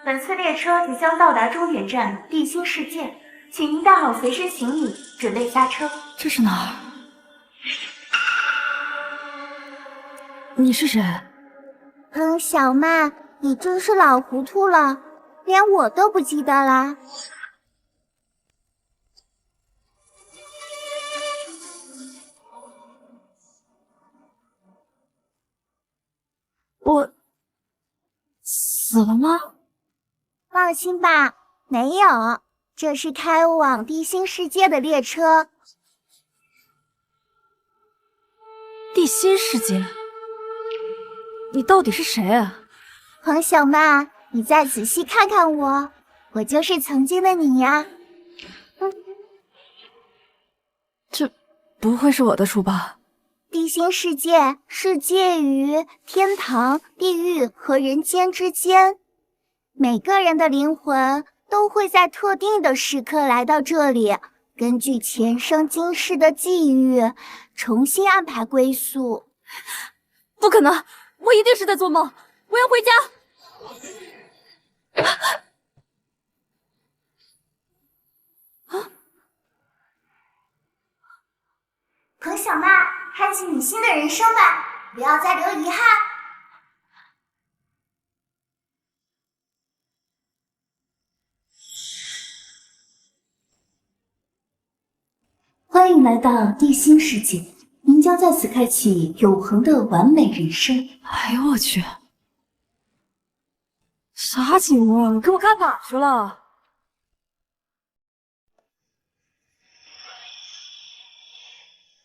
本次列车即将到达终点站地心世界，请您带好随身行李，准备下车。这是哪儿？你是谁？小曼，你真是老糊涂了，连我都不记得啦。我死了吗？放心吧，没有，这是开往地心世界的列车。地心世界？你到底是谁啊？小曼，你再仔细看看我，我就是曾经的你呀。这不会是我的书吧？地心世界是介于天堂、地狱和人间之间，每个人的灵魂都会在特定的时刻来到这里，根据前生今世的际遇，重新安排归宿。不可能，我一定是在做梦，我要回家。小曼，开启你新的人生吧，不要再留遗憾。欢迎来到地心世界，您将在此开启永恒的完美人生。哎呦我去，啥情况？给我看哪去了？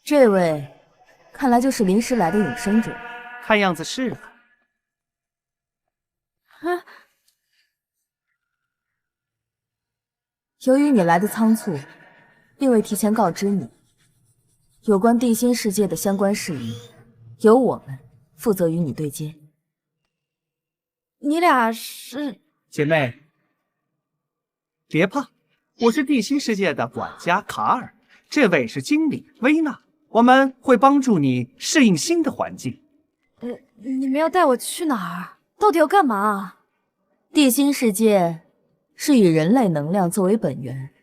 这位，看来就是临时来的永生者。看样子是了。由于你来的仓促，并未提前告知你，有关地心世界的相关事宜，由我们负责与你对接。你俩是？姐妹，别怕，我是地心世界的管家卡尔，这位是经理薇娜。我们会帮助你适应新的环境。你们要带我去哪儿？到底要干嘛？地心世界是以人类能量作为本源，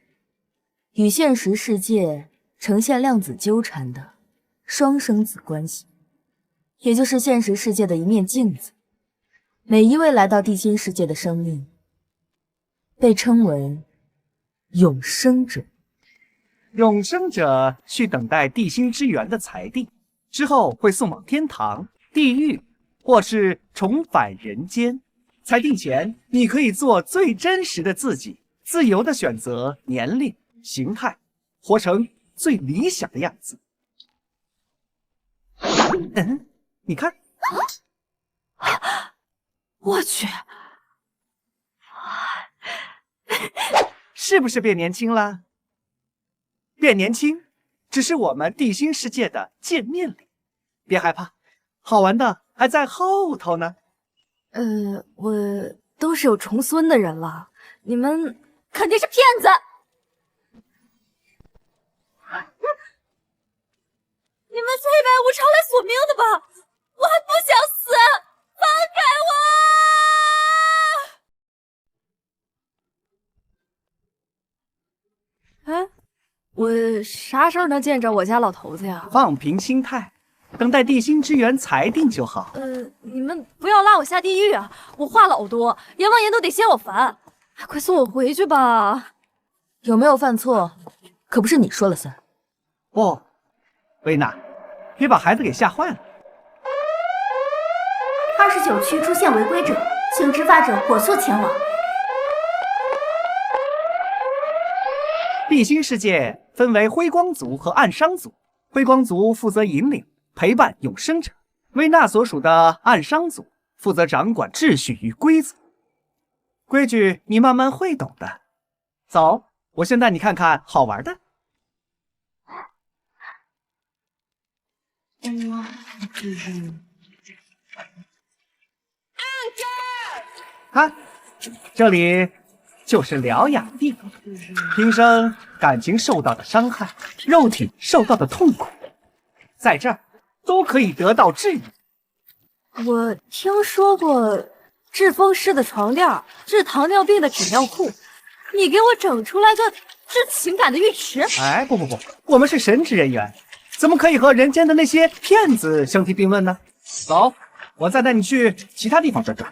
与现实世界呈现量子纠缠的双生子关系，也就是现实世界的一面镜子。每一位来到地心世界的生命，被称为永生者。永生者需等待地心之源的裁定，之后会送往天堂、地狱，或是重返人间。裁定前，你可以做最真实的自己，自由地选择年龄、形态，活成最理想的样子。你看，我去，是不是变年轻了？变年轻，只是我们地心世界的见面礼，别害怕，好玩的还在后头呢。我都是有重孙的人了，你们肯定是骗子！你们非白无常来索命的吧？我还不想死，放开我！我啥时候能见着我家老头子呀？放平心态，等待地心之源裁定就好。你们不要拉我下地狱啊！我话老多，阎王爷都得嫌我烦。快送我回去吧！有没有犯错，可不是你说了算。不，薇娜，别把孩子给吓坏了。29区出现违规者，请执法者火速前往。地心世界分为辉光族和暗伤族，辉光族负责引领、陪伴永生者，薇娜所属的暗伤族负责掌管秩序与规则。规矩你慢慢会懂的。走，我先带你看看好玩的。看，这里就是疗养地，平生感情受到的伤害，肉体受到的痛苦，在这儿都可以得到治愈。我听说过治风湿的床垫，治糖尿病的纸尿裤，你给我整出来个治情感的浴池？哎，不，我们是神职人员，怎么可以和人间的那些骗子相提并论呢？走，我再带你去其他地方转转。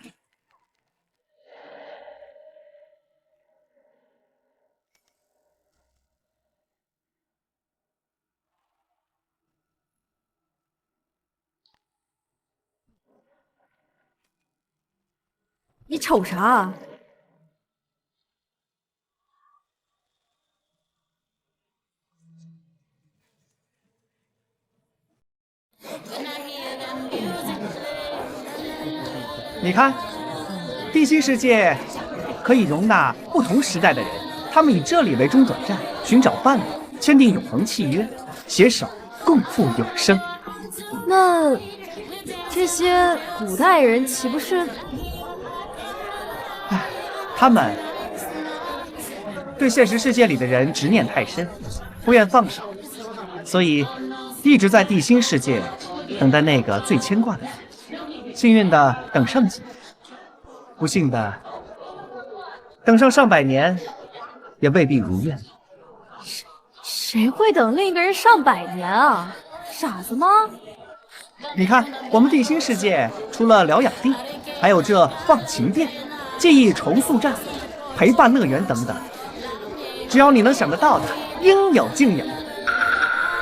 你瞅啥？你看，地心世界可以容纳不同时代的人，他们以这里为中转站，寻找伴侣，签订永恒契约，携手共赴永生。那这些古代人岂不是？他们对现实世界里的人执念太深，不愿放手，所以一直在地心世界等待那个最牵挂的人。幸运的等上几年，不幸的等上上百年，也未必如愿。谁会等另一个人上百年啊？傻子吗？你看，我们地心世界除了疗养地，还有这忘情殿、记忆重塑站、陪伴乐园等等，只要你能想得到的，应有尽有。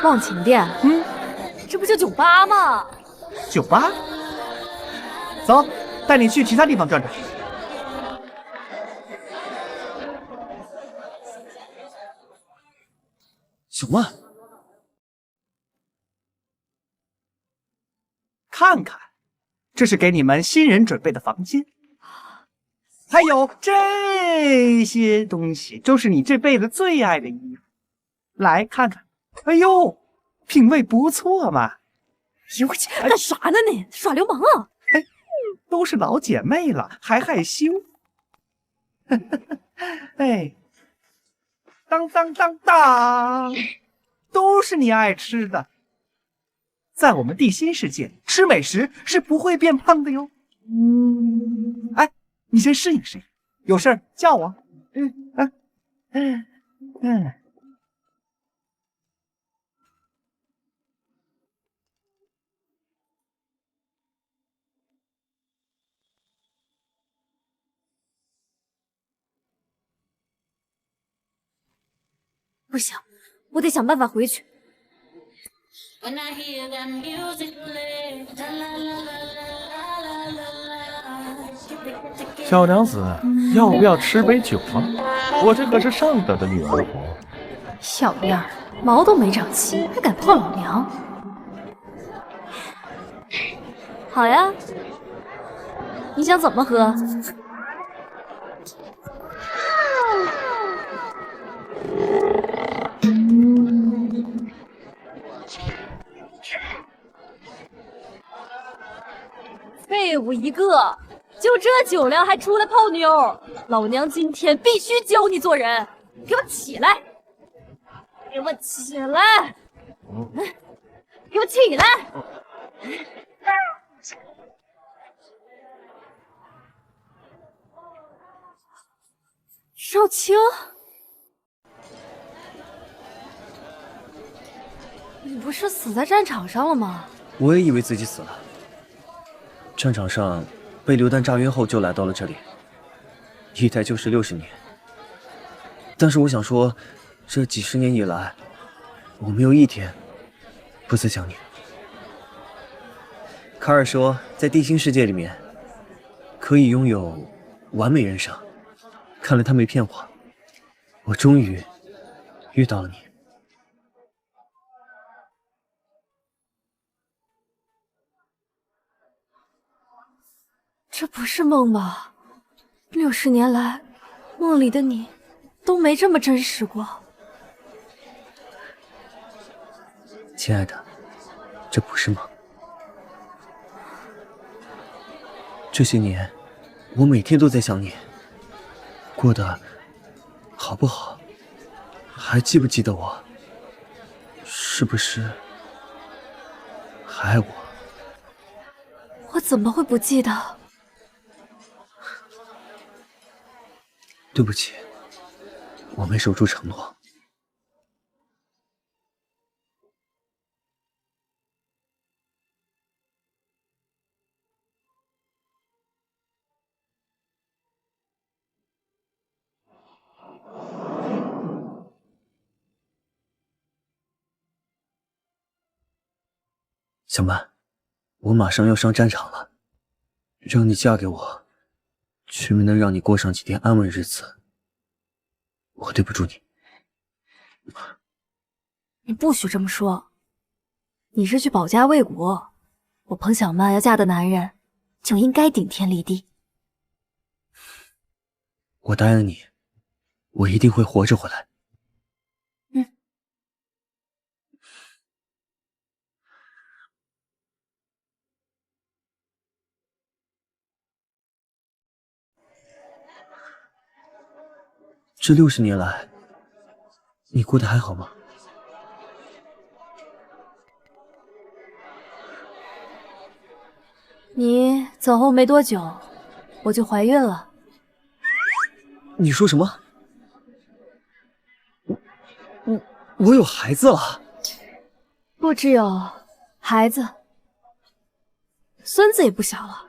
忘情殿，这不就酒吧吗？酒吧？走，带你去其他地方转转。小曼，看看，这是给你们新人准备的房间，还有这些东西，都是你这辈子最爱的衣服。来看看，哎呦，品味不错嘛。呦我去，干啥呢你？耍流氓啊！哎，都是老姐妹了，还害羞？哎，当当当当，都是你爱吃的。在我们地心世界，吃美食是不会变胖的哟。哎，你先适应适应，有事儿叫我。不行，我得想办法回去。小娘子，要不要吃杯酒啊？我这可是上等的女儿国。小样儿，毛都没长齐，还敢碰老娘？好呀，你想怎么喝？废物一个，就这酒量还出来泡妞？老娘今天必须教你做人！给我起来！给我起来！给我起来！少卿，你不是死在战场上了吗？我也以为自己死了。战场上被榴弹炸晕后，就来到了这里，一待就是60年。但是我想说，这几十年以来，我没有一天不再想你。卡尔说，在地心世界里面，可以拥有完美人生。看来他没骗我，我终于遇到了你。这不是梦吧？60年来，梦里的你都没这么真实过。亲爱的，这不是梦。这些年，我每天都在想你，过得好不好？还记不记得我？是不是还爱我？我怎么会不记得？对不起，我没守住承诺。小曼，我马上要上战场了，让你嫁给我，却没能让你过上几天安稳日子，我对不住你。你不许这么说，你是去保家卫国，我彭小曼要嫁的男人就应该顶天立地。我答应你，我一定会活着回来。这60年来，你过得还好吗？你走后没多久，我就怀孕了。你说什么？我有孩子了？不只有孩子，孙子也不小了。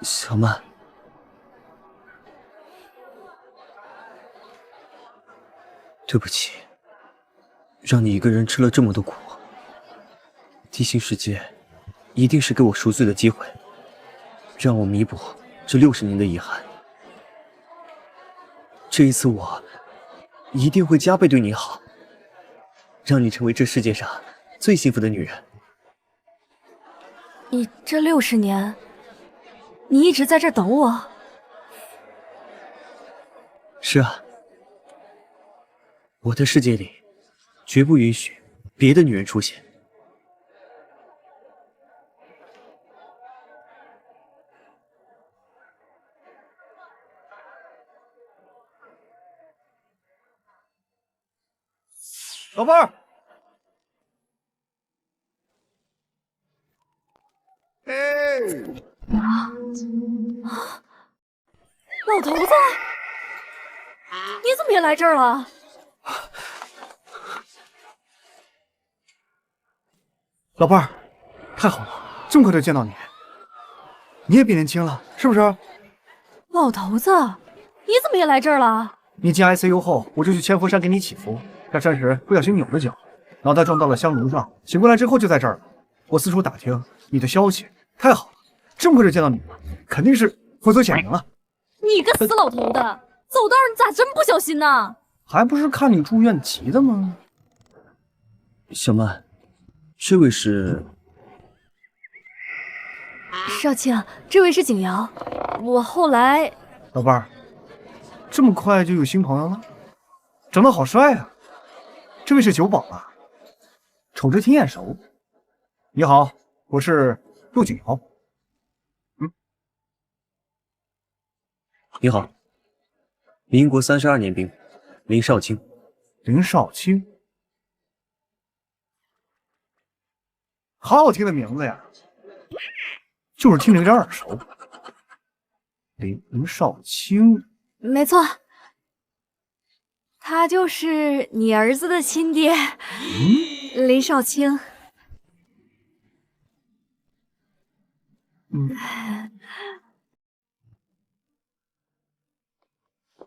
小曼，对不起，让你一个人吃了这么多苦。地心世界一定是给我赎罪的机会，让我弥补这60年的遗憾。这一次我一定会加倍对你好，让你成为这世界上最幸福的女人。你这60年，你一直在这儿等我？是啊，我的世界里绝不允许别的女人出现。老伴儿，老头子，你怎么也来这儿了？老伴儿，太好了，这么快就见到你，你也变年轻了，是不是？老头子，你怎么也来这儿了？你进 ICU 后，我就去千佛山给你祈福，下山时不小心扭了脚，脑袋撞到了香炉上，醒过来之后就在这儿了。我四处打听你的消息，太好了，这么快就见到你了，肯定是灰头显灵了。你个死老头子，走道你咋这么不小心呢？还不是看你住院急的吗？小曼，这位是？少卿，这位是景瑶，我后来……老伴儿，这么快就有新朋友了？长得好帅啊！这位是九宝啊，瞅着挺眼熟。你好，我是陆景瑶。你好，民国32年兵，林少卿。林少卿，好好听的名字呀，就是听着有点耳熟。林少卿，没错，他就是你儿子的亲爹，林少卿。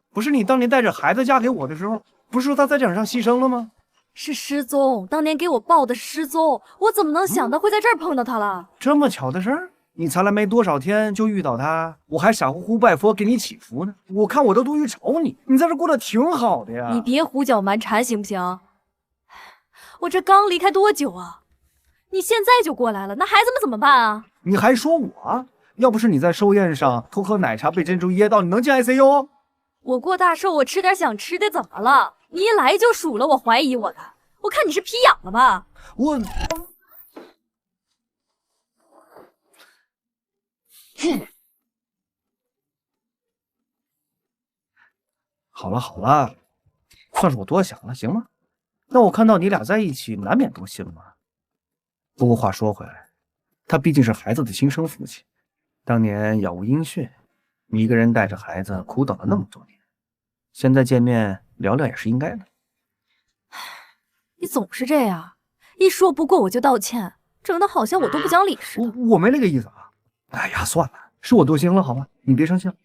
不是你当年带着孩子嫁给我的时候，不是说他在战场上牺牲了吗？是失踪，当年给我报的失踪，我怎么能想到会在这儿碰到他了？这么巧的事儿，你才来没多少天就遇到他，我还傻乎乎拜佛给你祈福呢。我看我都多余瞅你，你在这过得挺好的呀。你别胡搅蛮缠行不行？我这刚离开多久啊？你现在就过来了，那孩子们怎么办啊？你还说我？要不是你在寿宴上偷喝奶茶被珍珠噎到，你能进 ICU？我过大寿，我吃点想吃的，怎么了？你一来就数了，我怀疑我的，我看你是皮痒了吧？我，好了好了，算是我多想了，行吗？那我看到你俩在一起，难免多心嘛。不过话说回来，他毕竟是孩子的亲生父亲，当年杳无音讯，你一个人带着孩子苦等了那么多年，现在见面聊聊也是应该的。你总是这样，一说不过我就道歉，整得好像我都不讲理似的。我没那个意思啊。哎呀，算了，是我多心了，好吗？你别生气了。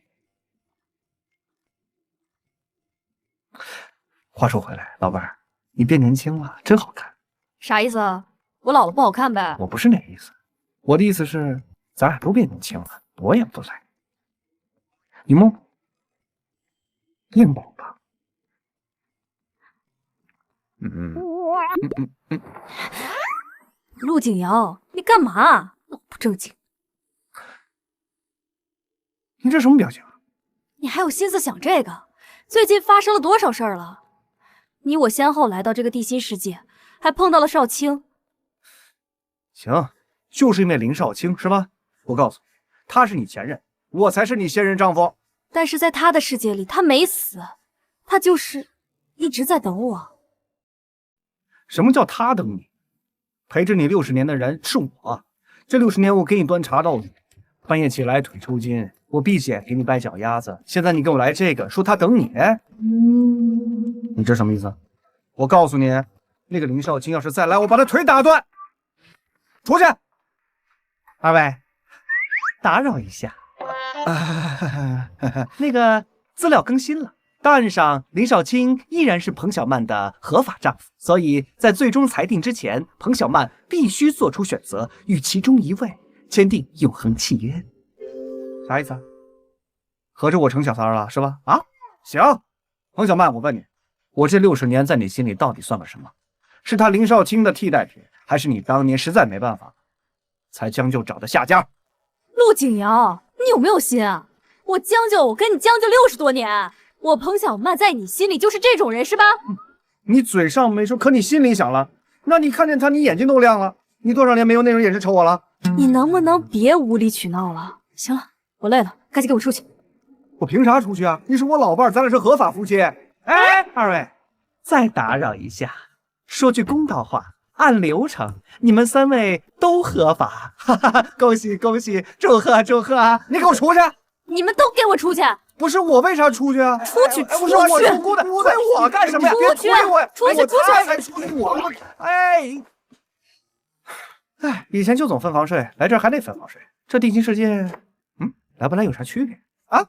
话说回来，老伴儿，你变年轻了，真好看。啥意思啊？我老了不好看呗？我不是那意思，我的意思是，咱俩都变年轻了，我也不赖。你摸，硬宝吧。陆景瑶，你干嘛？老不正经。你这什么表情啊？你还有心思想这个？最近发生了多少事儿了？你我先后来到这个地心世界，还碰到了少卿。行，就是因为林少卿是吧？我告诉你，他是你前任，我才是你现任丈夫。但是在他的世界里，他没死，他就是一直在等我。什么叫他等你？陪着你60年的人是我。这60年我给你端茶倒水，半夜起来腿抽筋，我闭着眼给你掰脚丫子。现在你给我来这个，说他等你，你这什么意思？我告诉你，那个林少卿要是再来，我把他腿打断。出去！二位，打扰一下。那个资料更新了，档案上林少卿依然是彭小曼的合法丈夫，所以在最终裁定之前，彭小曼必须做出选择，与其中一位签订永恒契约。啥意思啊？合着我成小三了是吧？啊，行，彭小曼，我问你，我这60年在你心里到底算个什么？是他林少卿的替代品，还是你当年实在没办法，才将就找的下家？陆景瑶，你有没有心啊？我跟你将就60多年，我彭小曼在你心里就是这种人是吧？你嘴上没说，可你心里想了。那你看见他，你眼睛都亮了。你多少年没用那种眼神瞅我了？你能不能别无理取闹了？行了，我累了，赶紧给我出去。我凭啥出去啊？你是我老伴儿，咱俩是合法夫妻。哎，二位，再打扰一下，说句公道话，按流程，你们3位都合法，哈哈，恭喜恭喜，祝贺祝贺啊！你给我出去！你们都给我出去！不是我为啥出去啊？出去！不是我出姑的，推我干什么呀？出去！出去！他才出去我！哎，以前就总分房睡，来这儿还得分房睡，这地心世界，来不来有啥区别啊？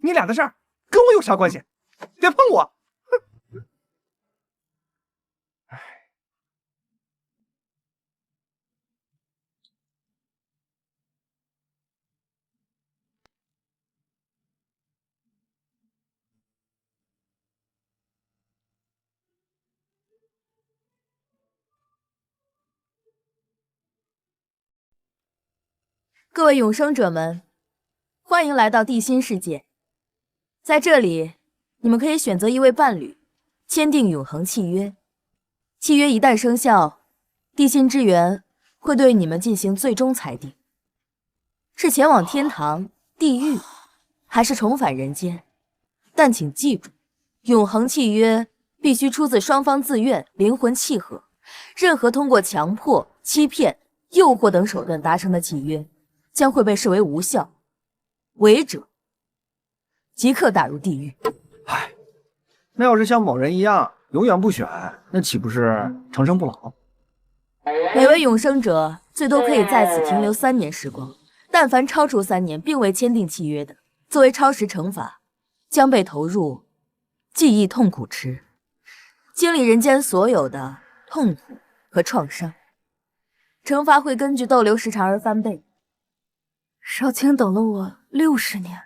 你俩的事儿跟我有啥关系？别碰我！各位永生者们，欢迎来到地心世界。在这里，你们可以选择一位伴侣，签订永恒契约。契约一旦生效，地心之源会对你们进行最终裁定，是前往天堂、地狱，还是重返人间。但请记住，永恒契约必须出自双方自愿，灵魂契合。任何通过强迫、欺骗、诱惑等手段达成的契约，将会被视为无效，违者即刻打入地狱。唉，那要是像某人一样永远不选，那岂不是长生不老？每位永生者最多可以在此停留3年时光，但凡超出3年并未签订契约的，作为超时惩罚，将被投入记忆痛苦池，经历人间所有的痛苦和创伤。惩罚会根据逗留时长而翻倍。少卿等了我60年，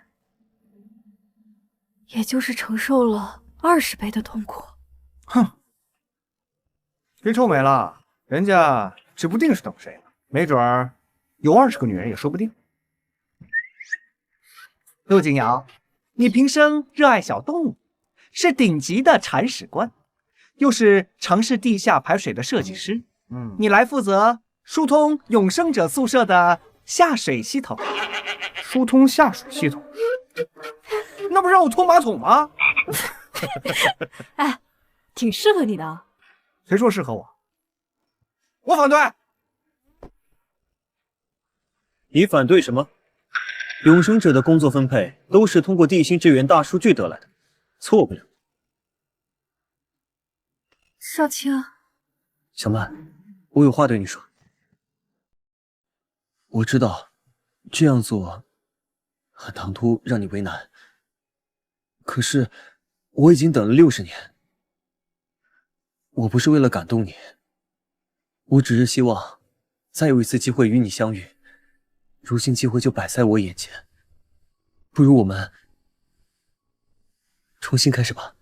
也就是承受了20倍的痛苦。哼，别臭美了，人家指不定是等谁呢，没准儿有20个女人也说不定。陆景瑶，你平生热爱小动物，是顶级的铲屎官，又是城市地下排水的设计师。你来负责疏通永生者宿舍的下水系统。疏通下水系统？那不让我拖马桶吗？哎，挺适合你的。谁说适合我？我反对。你反对什么？永生者的工作分配都是通过地心之源大数据得来的，错不了。少卿，小曼，我有话对你说。我知道这样做很唐突，让你为难。可是我已经等了60年。我不是为了感动你，我只是希望再有一次机会与你相遇。如今机会就摆在我眼前，不如我们重新开始吧。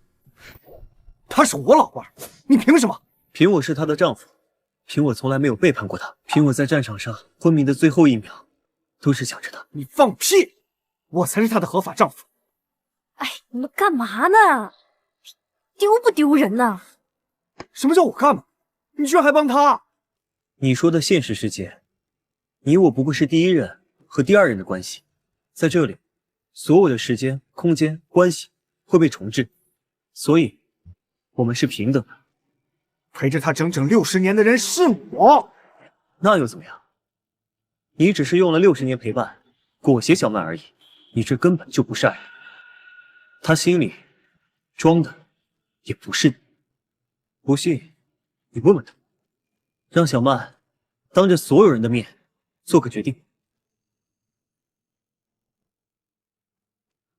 她是我老伴，你凭什么？凭我是她的丈夫，凭我从来没有背叛过她，凭我在战场上昏迷的最后1秒都是想着她。你放屁！我才是她的合法丈夫。哎，你们干嘛呢？丢不丢人呢？什么叫我干嘛？你居然还帮她！你说的现实世界，你我不过是第一人和第二人的关系，在这里，所有的时间、空间、关系会被重置，所以我们是平等的。陪着他整整60年的人是我，那又怎么样？你只是用了60年陪伴裹挟小曼而已，你这根本就不是爱。他心里装的也不是你。不信，你问问他，让小曼当着所有人的面做个决定。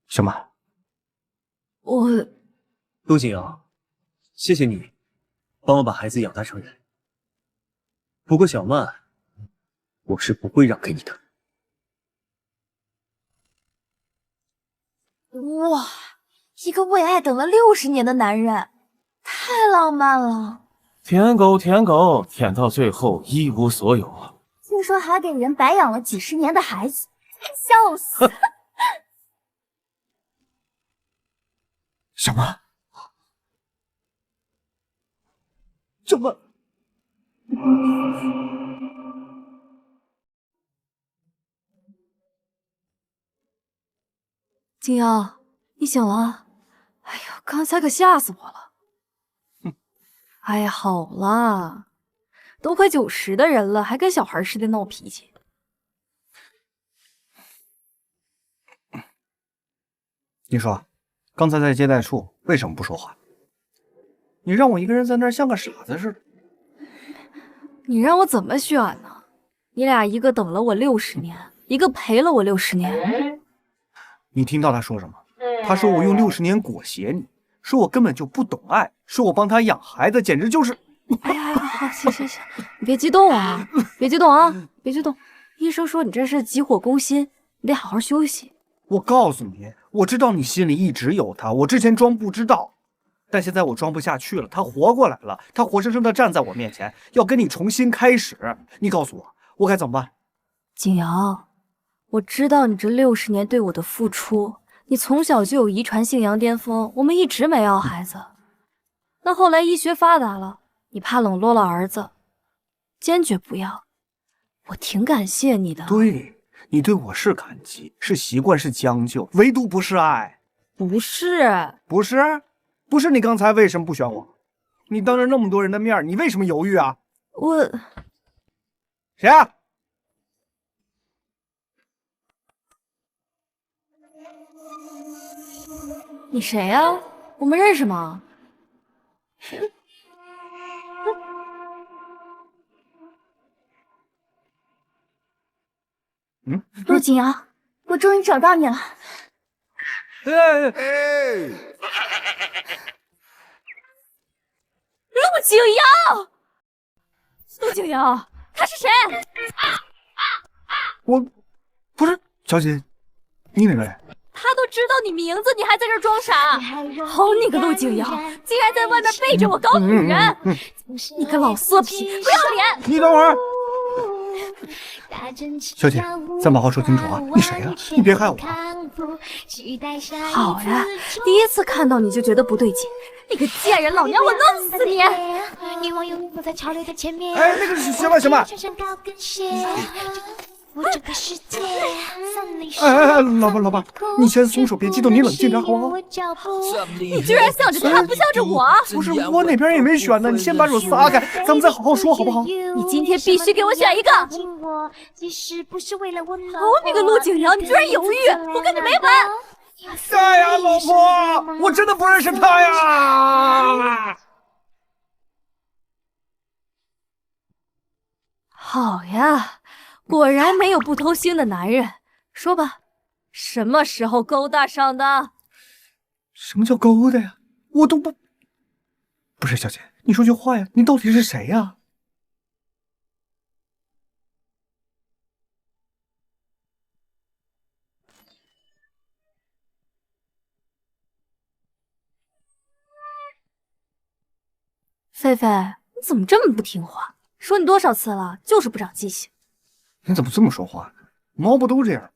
小曼，陆景阳，谢谢你帮我把孩子养大成人。不过小曼，我是不会让给你的。哇，一个为爱等了60年的男人，太浪漫了。舔狗，舔狗，舔到最后一无所有啊！听说还给人白养了几10年的孩子，笑死！小曼，怎么？金瑶，你醒了？哎呀，刚才可吓死我了！哎呀，好了，都快90的人了，还跟小孩似的闹脾气。你说，刚才在接待处为什么不说话？你让我一个人在那儿像个傻子似的。你让我怎么选呢？你俩一个等了我60年，一个陪了我60年。你听到他说什么？他说我用60年裹挟你，说我根本就不懂爱，说我帮他养孩子，简直就是……哎呀，好，行，你别激动啊，别激动啊，别激动。医生说你这是急火攻心，你得好好休息。我告诉你，我知道你心里一直有他，我之前装不知道，但现在我装不下去了。他活过来了，他活生生的站在我面前，要跟你重新开始。你告诉我，我该怎么办？景瑶，我知道你这60年对我的付出，你从小就有遗传性羊癫疯，我们一直没要孩子。那后来医学发达了，你怕冷落了儿子，坚决不要。我挺感谢你的。对，你对我是感激，是习惯，是将就，唯独不是爱。不是，不是你刚才为什么不选我？你当着那么多人的面，你为什么犹豫啊？谁啊？你谁呀？我们认识吗？陆景阳，我终于找到你了。陆景阳，陆景阳，他是谁？我不是小姐，你哪个人？他都知道你名字，你还在这装傻？好你个陆景阳，竟然在外面背着我搞女人！你个老色批，不要脸！你等会儿，小姐，咱把话说清楚啊！你谁呀？你别害我！好呀，第一次看到你就觉得不对劲，你个贱人，老娘我弄死你！哎，那个行吧，哎，老爸，你先松手，别激动，你冷静点好不好？你居然向着他，不向着我！不是，我哪边也没选呢，你先把手撒开，咱们再好好说，好不好？你今天必须给我选一个！好你个陆景阳，你居然犹豫，我跟你没完！啥呀，老婆，我真的不认识他呀！好呀，果然没有不偷腥的男人。说吧，什么时候勾搭上的？什么叫勾搭呀？我都不是小姐，你说句话呀，你到底是谁呀？狒狒，你怎么这么不听话？说你多少次了，就是不长记性。你怎么这么说话呢？猫不都这样？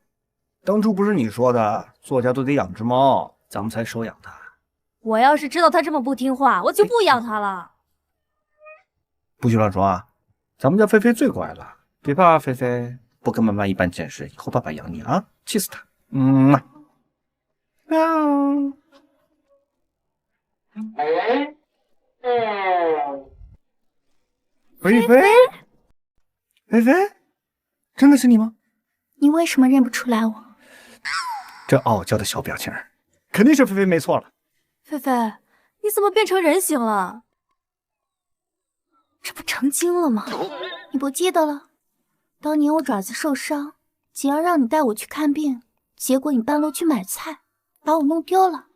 当初不是你说的，作家都得养只猫，咱们才收养它。我要是知道他这么不听话，我就不养他了。不许乱说啊！咱们家菲菲最乖了，别怕，菲菲不跟妈妈一般见识，以后爸爸养你啊，气死他。喵。菲菲，菲菲，真的是你吗？你为什么认不出来我？这傲娇的小表情，肯定是菲菲没错了。狒狒，你怎么变成人形了？这不成精了吗？你不记得了？当年我爪子受伤，姐儿让你带我去看病，结果你半路去买菜，把我弄丢了。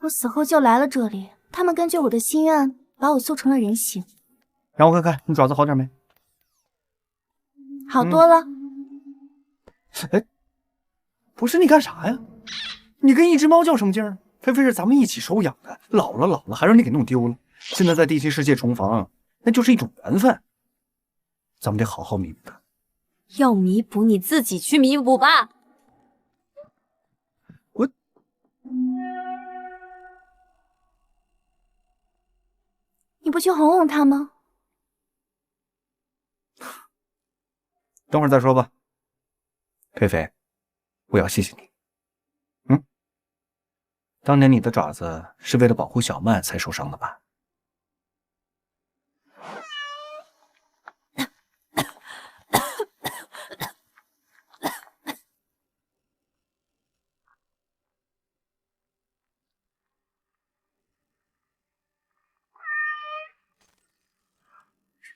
我死后就来了这里，他们根据我的心愿，把我塑成了人形。让我看看你爪子好点没？好多了。哎，不是你干啥呀？你跟一只猫较什么劲儿？菲菲是咱们一起收养的，老了还让你给弄丢了。现在在地心世界重逢，那就是一种缘分，咱们得好好弥补它。要弥补你自己去弥补吧。你不去哄哄他吗？等会儿再说吧。菲菲，我要谢谢你。当年你的爪子是为了保护小曼才受伤的吧？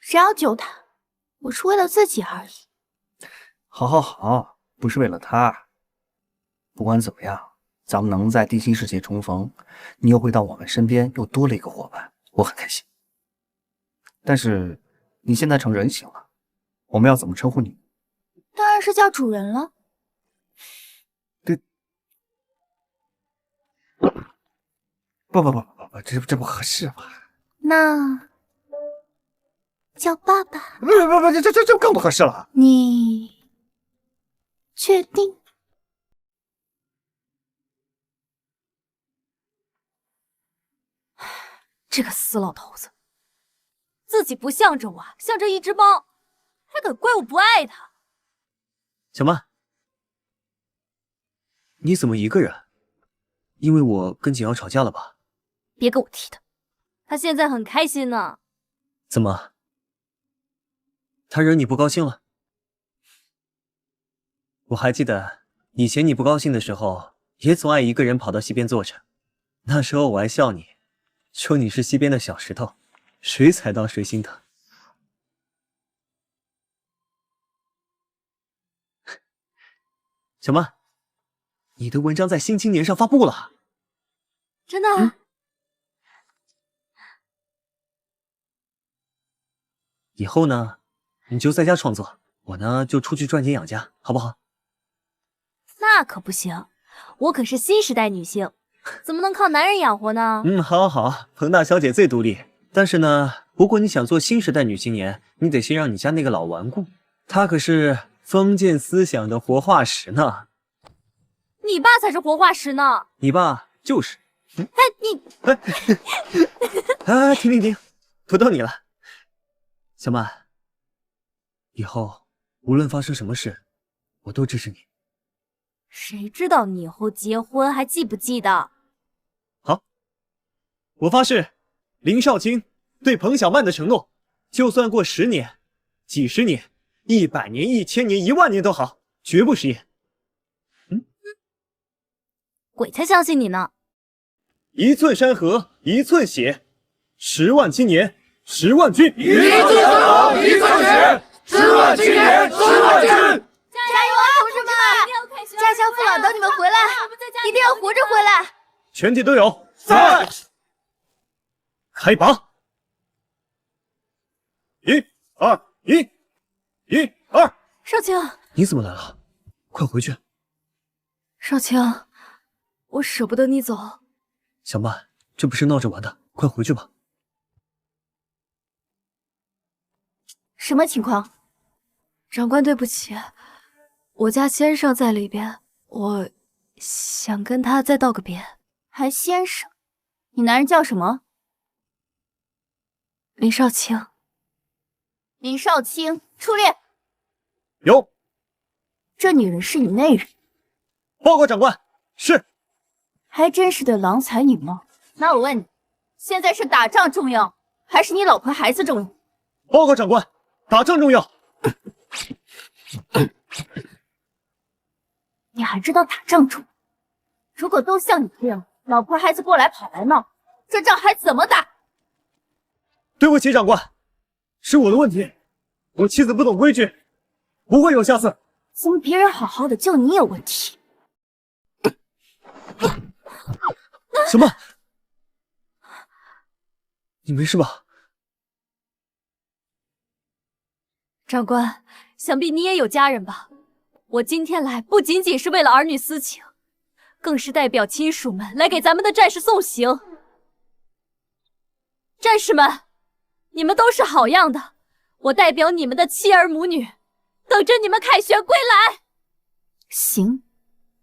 谁要救他？我是为了自己而已。好，不是为了他。不管怎么样，咱们能在地心世界重逢，你又回到我们身边，又多了一个伙伴，我很开心。但是你现在成人形了，我们要怎么称呼你？当然是叫主人了。对，不，这不合适吧？那叫爸爸。不，这更不合适了。你确定？这个死老头子，自己不向着我，向着一只猫，还敢怪我不爱他。小曼，你怎么一个人？因为我跟景瑶吵架了吧？别跟我提他，他现在很开心呢。怎么？他惹你不高兴了？我还记得以前你不高兴的时候，也总爱一个人跑到溪边坐着。那时候我还笑你，说你是溪边的小石头，谁踩到谁心疼。小曼，你的文章在《新青年》上发布了。真的？以后呢，你就在家创作，我呢就出去赚钱养家，好不好？那可不行，我可是新时代女性，怎么能靠男人养活呢？好，彭大小姐最独立。但是呢，如果你想做新时代女青年，你得先让你家那个老顽固，他可是封建思想的活化石呢。你爸才是活化石呢。你爸就是。哎，停，不逗你了。小曼，以后无论发生什么事，我都支持你。谁知道你以后结婚还记不记得？好，我发誓，林少卿对彭小曼的承诺，就算过10年、几十年、100年、1000年、10000年都好，绝不食言。鬼才相信你呢！一寸山河一寸血，10万青年10万军。一寸山河一寸血，10万青年10万军。加油啊，同志们！家乡父老等你们回来，一定要活着回来！全体都有，在！开拔！1、2、1、1、2。少卿，你怎么来了？快回去！少卿，我舍不得你走。小曼，这不是闹着玩的，快回去吧。什么情况？长官，对不起，我家先生在里边，我想跟他再道个别。还先生？你男人叫什么？林少卿。林少卿，出列。有。这女人是你内人？报告长官。是。还真是对郎才女貌。那我问你，现在是打仗重要，还是你老婆孩子重要？报告长官，打仗重要。你还知道打仗重要？如果都像你这样，老婆孩子过来跑来闹，这仗还怎么打？对不起，长官，是我的问题，我妻子不懂规矩，不会有下次。怎么别人好好的，就你有问题？什么？你没事吧？长官，想必你也有家人吧？我今天来不仅仅是为了儿女私情，更是代表亲属们来给咱们的战士送行。战士们，你们都是好样的，我代表你们的妻儿母女，等着你们凯旋归来。行，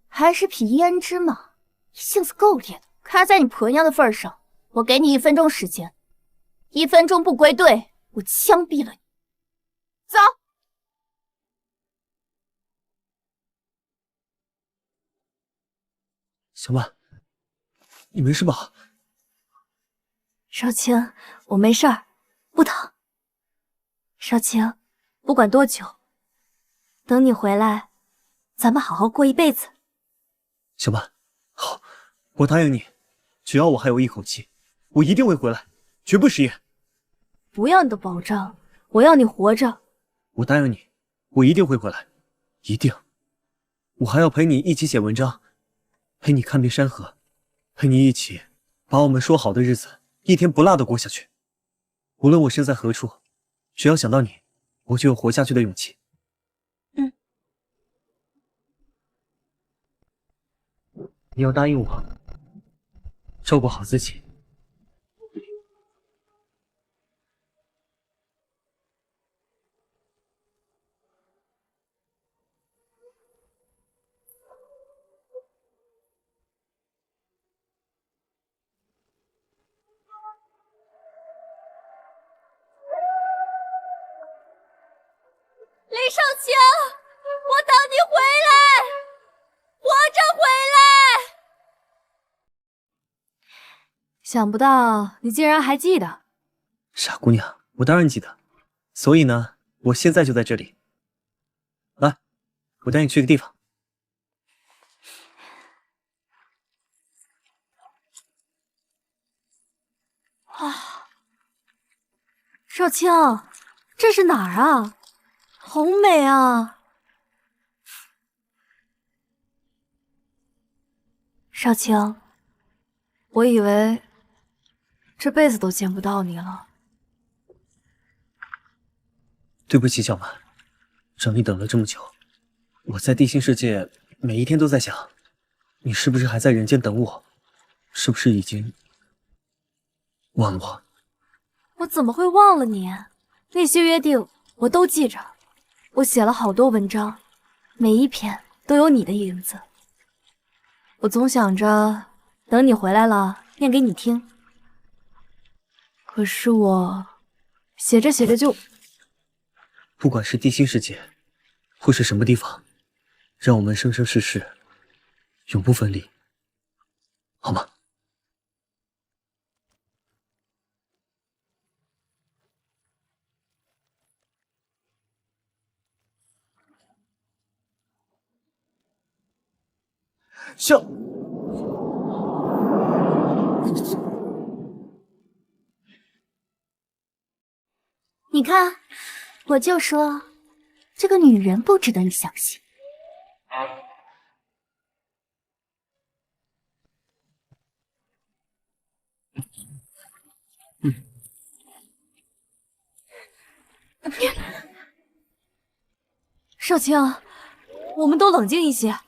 还是匹胭脂嘛，性子够烈的。看在你婆娘的份上，我给你1分钟时间，1分钟不归队，我枪毙了你。走。小曼，你没事吧？少卿，我没事儿，不疼。少卿，不管多久，等你回来，咱们好好过一辈子。小曼，好，我答应你，只要我还有一口气，我一定会回来，绝不食言。不要你的保证，我要你活着。我答应你，我一定会回来，一定。我还要陪你一起写文章，陪你看遍山河，陪你一起把我们说好的日子一天不落的过下去。无论我身在何处，只要想到你，我就有活下去的勇气。你要答应我，照顾好自己。林少卿，我等你回来，活着回来。想不到你竟然还记得。傻姑娘，我当然记得。所以呢，我现在就在这里。来，我带你去个地方。啊，少卿，这是哪儿啊？好美啊！少卿，我以为这辈子都见不到你了。对不起，小曼，让你等了这么久。我在地心世界每一天都在想，你是不是还在人间等我？是不是已经忘了我？我怎么会忘了你？那些约定我都记着，我写了好多文章，每一篇都有你的影子。我总想着等你回来了念给你听，可是我写着写着就……不管是地心世界，或是什么地方，让我们生生世世永不分离，好吗？笑。你看，我就说，这个女人不值得你相信。少卿，我们都冷静一些。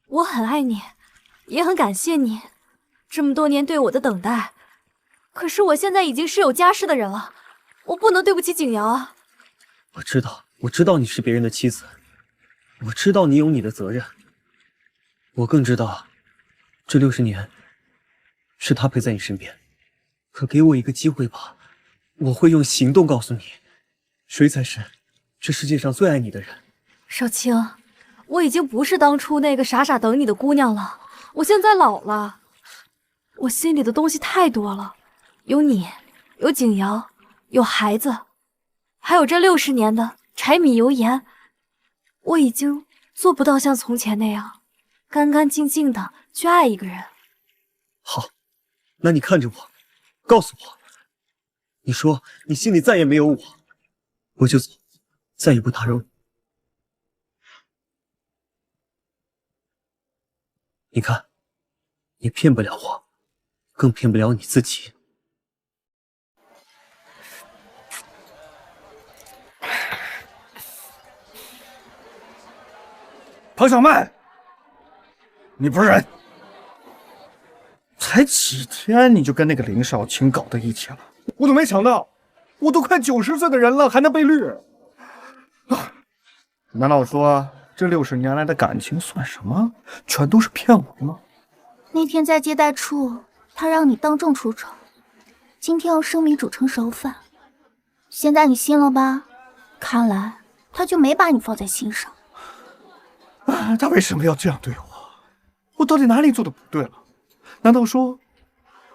我很爱你，也很感谢你这么多年对我的等待。可是我现在已经是有家室的人了，我不能对不起景瑶啊。我知道你是别人的妻子，我知道你有你的责任，我更知道这60年是他陪在你身边。可给我一个机会吧，我会用行动告诉你，谁才是这世界上最爱你的人。少卿，我已经不是当初那个傻傻等你的姑娘了，我现在老了，我心里的东西太多了，有你，有景瑶，有孩子，还有这60年的柴米油盐，我已经做不到像从前那样干干净净的去爱一个人。好，那你看着我，告诉我，你说你心里再也没有我，我就走，再也不打扰你。你看，你骗不了我，更骗不了你自己。彭小曼，你不是人！才几天你就跟那个林少卿搞到一起了，我都没想到，我都快90岁的人了，还能被绿啊！难道说这60年来的感情算什么？全都是骗我的吗？那天在接待处，他让你当众出丑，今天要生米煮成熟饭，现在你信了吧？看来他就没把你放在心上。他为什么要这样对我？我到底哪里做的不对了？难道说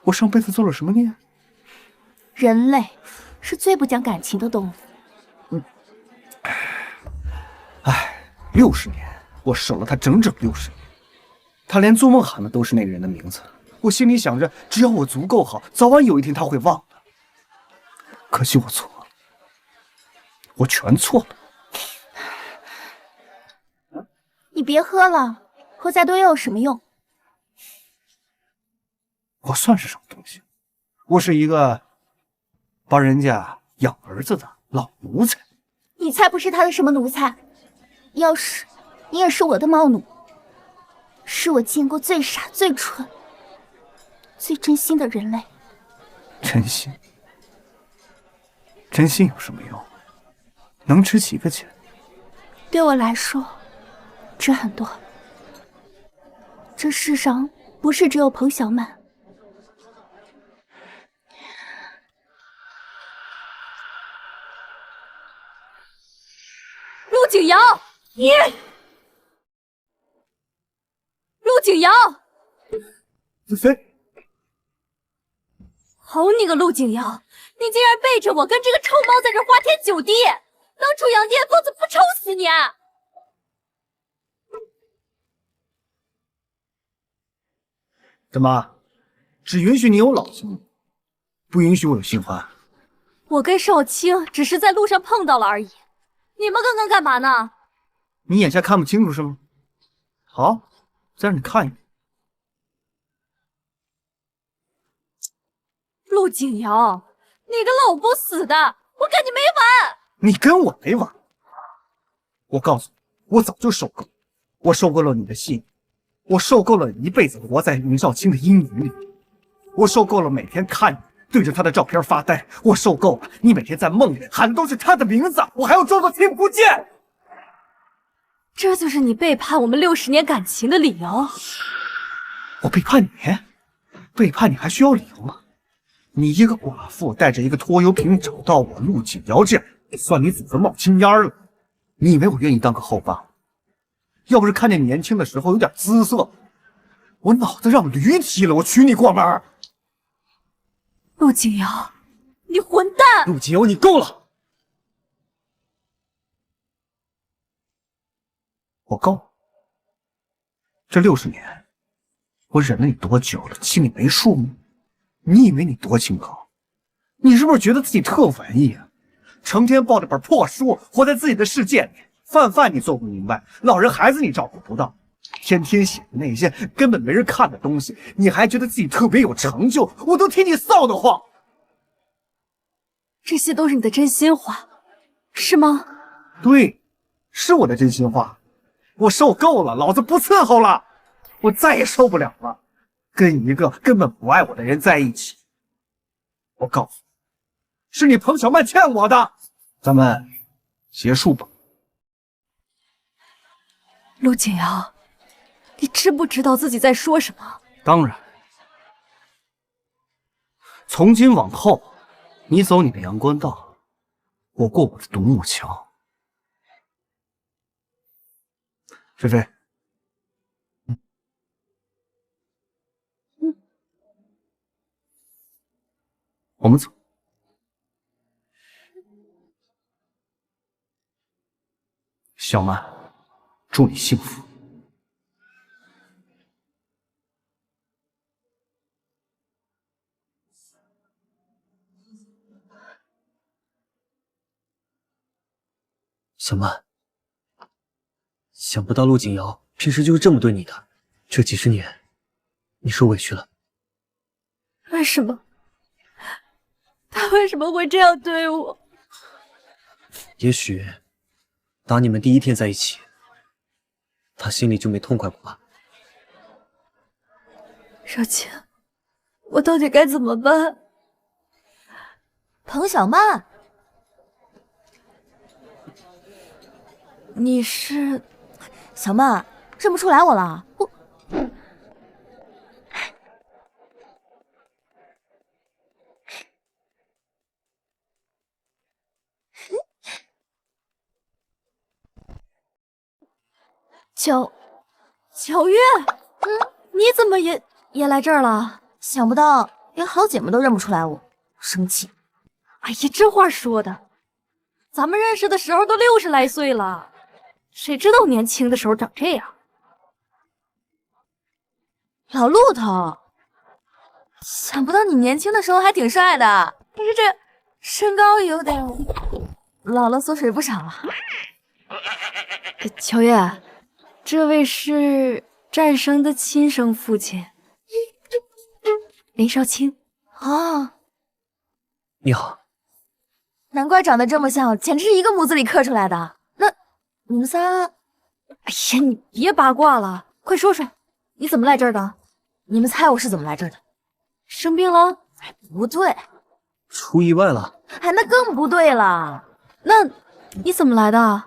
我上辈子做了什么孽？人类是最不讲感情的动物。60年，我守了他整整60年，他连做梦喊的都是那个人的名字。我心里想着，只要我足够好，早晚有一天他会忘的。可惜我错了，我全错了。你别喝了，喝再多又有什么用？我算是什么东西？我是一个帮人家养儿子的老奴才。你才不是他的什么奴才，要是你也是我的猫奴，是我见过最傻、最蠢、最真心的人类。真心？真心有什么用？能值几个钱？对我来说，值很多。这世上不是只有彭小曼。陆景瑶，你，陆景瑶，谁？好你个陆景瑶，你竟然背着我跟这个臭猫在这花天酒地，当初杨巅疯子不抽死你啊！怎么，只允许你有老公，不允许我有新欢？我跟少卿只是在路上碰到了而已，你们刚刚干嘛呢？你眼下看不清楚是吗？好，再让你看一遍。陆景瑶，你个老不死的，我跟你没完！你跟我没完！我告诉你，我早就受够，我受够了你的戏，我受够了一辈子活在林少卿的阴影里，我受够了每天看你对着他的照片发呆，我受够了你每天在梦里喊的都是他的名字，我还要装作听不见。这就是你背叛我们60年感情的理由？我背叛你？背叛你还需要理由吗？你一个寡妇带着一个拖油瓶找到我陆景瑶这样，算你祖坟冒青烟了。你以为我愿意当个后爸？要不是看见你年轻的时候有点姿色，我脑子让驴踢了，我娶你过门。陆景瑶，你混蛋！陆景瑶，你够了！我够了。这60年，我忍了你多久了？心里没数吗？你以为你多清高？你是不是觉得自己特文艺啊？成天抱着本破书，活在自己的世界里。饭你做不明白，老人孩子你照顾不到，天天写的那些根本没人看的东西，你还觉得自己特别有成就，我都替你臊得慌。这些都是你的真心话，是吗？对，是我的真心话。我受够了，老子不伺候了，我再也受不了了，跟一个根本不爱我的人在一起。我告诉你，是你彭小曼欠我的，咱们结束吧。陆景瑶，你知不知道自己在说什么？当然，从今往后，你走你的阳关道，我过我的独木桥。菲菲，我们走。小曼，祝你幸福。小曼，想不到陆景瑶平时就是这么对你的，这几十年，你受委屈了。为什么？他为什么会这样对我？也许，打你们第一天在一起，他心里就没痛快过吧。少卿，我到底该怎么办？彭小曼，你是小曼，认不出来我了？乔月，你怎么也来这儿了？想不到连好姐妹都认不出来我，生气。哎呀，这话说的，咱们认识的时候都60来岁了，谁知道我年轻的时候长这样？老陆头，想不到你年轻的时候还挺帅的，但是这身高有点老了，缩水不少了。乔月，这位是战生的亲生父亲，林少卿。啊，你好。难怪长得这么像，简直是一个模子里刻出来的。那你们仨……哎呀，你别八卦了，快说说，你怎么来这儿的？你们猜我是怎么来这儿的？生病了？哎，不对。出意外了？哎，那更不对了。那你怎么来的？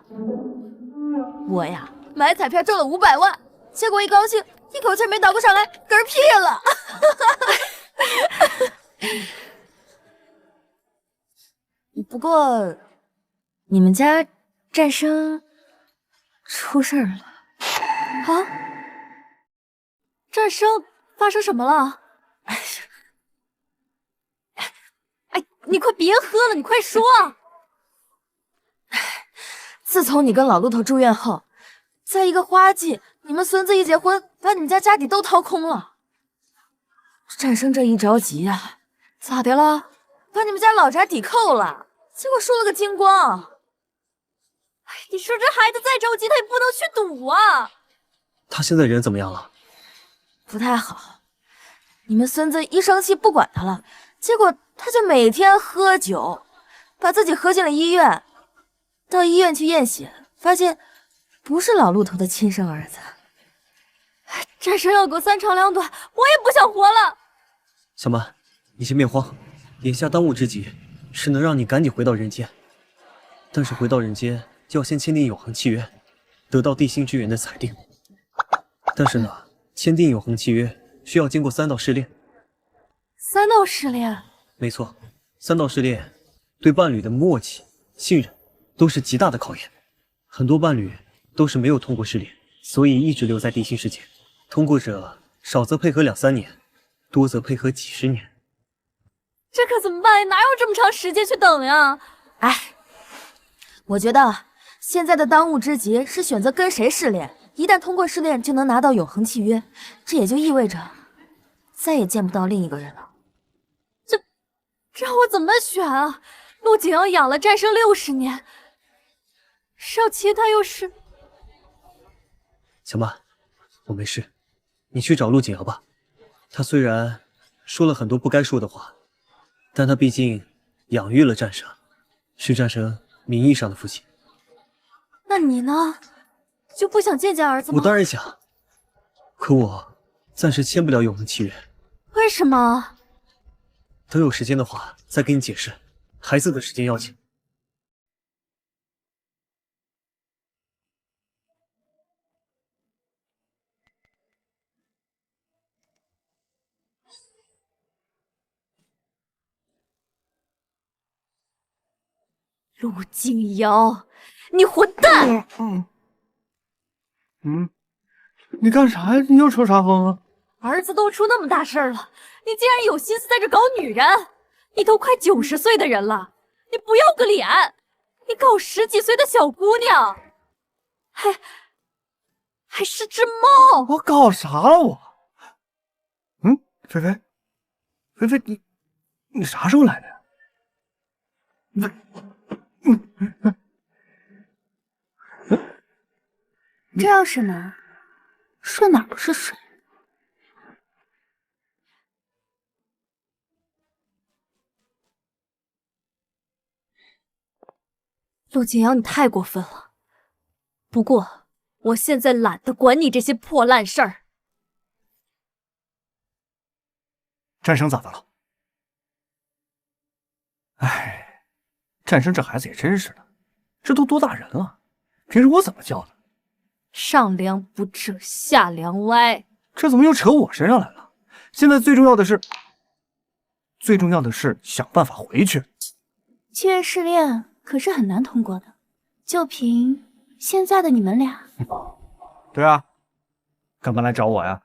我呀，买彩票中了500万，结果一高兴，一口气没倒过上来，嗝屁了。不过，你们家战生出事儿了啊？战生发生什么了？哎，你快别喝了，你快说。自从你跟老陆头住院后，在一个花季，你们孙子一结婚，把你们家家底都掏空了。战生这一着急呀，咋的了？把你们家老宅抵扣了，结果输了个精光。哎，你说这孩子再着急，他也不能去赌啊。他现在人怎么样了？不太好。你们孙子一生气不管他了，结果他就每天喝酒，把自己喝进了医院。到医院去验血，发现不是老陆头的亲生儿子。战生要给我3长2短，我也不想活了。小曼，你先别慌，眼下当务之急是能让你赶紧回到人间。但是回到人间就要先签订永恒契约，得到地心之源的裁定。但是呢，签订永恒契约需要经过3道试炼。3道试炼？没错，3道试炼对伴侣的默契、信任都是极大的考验。很多伴侣都是没有通过试炼，所以一直留在地心世界。通过者少则配合2、3年，多则配合几十年。这可怎么办？哪有这么长时间去等呀？哎，我觉得现在的当务之急是选择跟谁试炼。一旦通过试炼，就能拿到永恒契约，这也就意味着再也见不到另一个人了。这让我怎么选啊？陆景阳养了战生60年，少奇他又是……小曼，我没事，你去找陆景瑶吧。他虽然说了很多不该说的话，但他毕竟养育了战生，是战生名义上的父亲。那你呢？就不想见见儿子吗？我当然想，可我暂时签不了永恒契约。为什么？等有时间的话再给你解释。孩子的时间要紧。陆景瑶，你混蛋！你干啥呀？你又抽啥风啊？儿子都出那么大事儿了，你竟然有心思在这搞女人！你都快90岁的人了，你不要个脸！你搞10几岁的小姑娘，还是只猫！我搞啥了我？菲菲，菲菲，你啥时候来的呀？这要是呢？睡哪不是睡？陆景阳，你太过分了。不过，我现在懒得管你这些破烂事儿。战生咋的了？哎，战生这孩子也真是的，这都多大人了，平时我怎么教的？上梁不正下梁歪，这怎么又扯我身上来了？现在最重要的是想办法回去。契约试炼可是很难通过的，就凭现在的你们俩。对啊，干嘛来找我呀？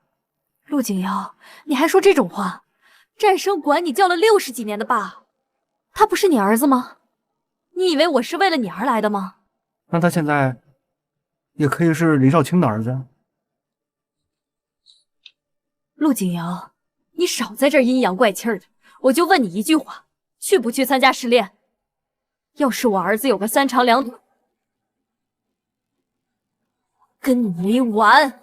陆景瑶，你还说这种话？战生管你叫了60几年的爸，他不是你儿子吗？你以为我是为了你而来的吗？那他现在也可以是林少卿的儿子呀。陆景瑶，你少在这儿阴阳怪气的！我就问你一句话，去不去参加试炼？要是我儿子有个3长2短，跟你没完！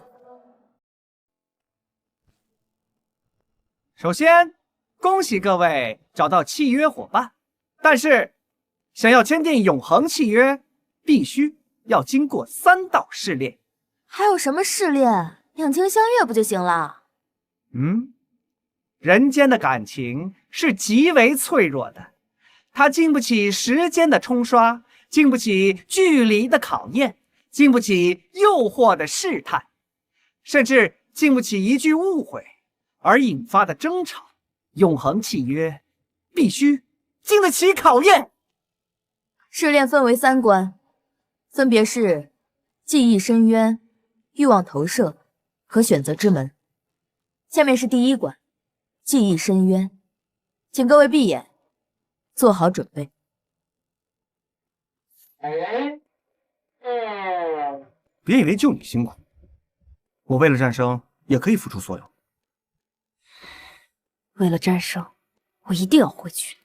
首先，恭喜各位找到契约伙伴，但是想要签订永恒契约，必须要经过3道试炼。还有什么试炼？两情相悦不就行了？人间的感情是极为脆弱的，它经不起时间的冲刷，经不起距离的考验，经不起诱惑的试探，甚至经不起一句误会而引发的争吵。永恒契约必须经得起考验。试炼分为3关，分别是记忆深渊、欲望投射和选择之门。下面是第1关，记忆深渊，请各位闭眼，做好准备。别以为就你辛苦，我为了战生也可以付出所有。为了战胜，我一定要回去。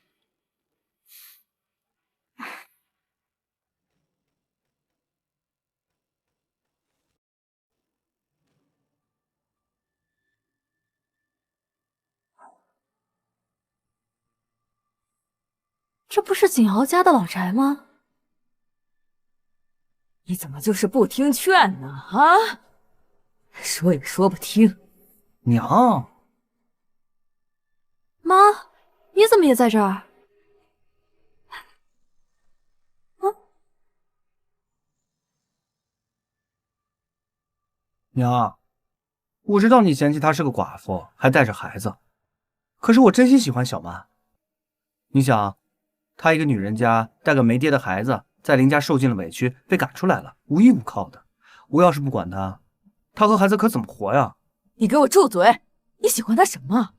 这不是景瑶家的老宅吗？你怎么就是不听劝呢？啊，说也说不听。娘，妈，你怎么也在这儿？娘，我知道你嫌弃她是个寡妇，还带着孩子，可是我真心喜欢小曼。你想，她一个女人家带个没爹的孩子，在林家受尽了委屈，被赶出来了，无依无靠的。我要是不管他，他和孩子可怎么活呀？你给我住嘴！你喜欢他什么？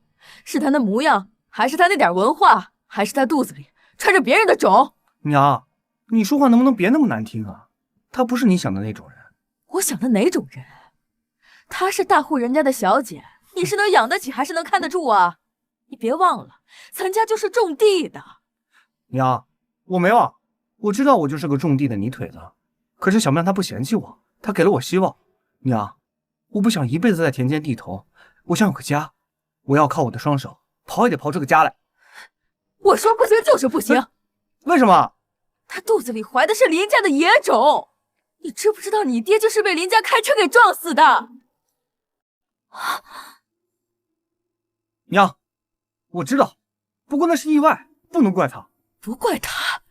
是他那模样，还是他那点文化，还是他肚子里揣着别人的种？娘，你说话能不能别那么难听啊？他不是你想的那种人。我想的哪种人？她是大户人家的小姐，你是能养得起还是能看得住啊？你别忘了，咱家就是种地的。娘，我没忘，我知道我就是个种地的泥腿子，可是小曼她不嫌弃我，她给了我希望。娘，我不想一辈子在田间地头，我想有个家，我要靠我的双手刨也得刨出个家来。我说不行就是不行。为什么？她肚子里怀的是林家的野种，你知不知道你爹就是被林家开车给撞死的？娘，我知道，不过那是意外，不能怪他。不怪他，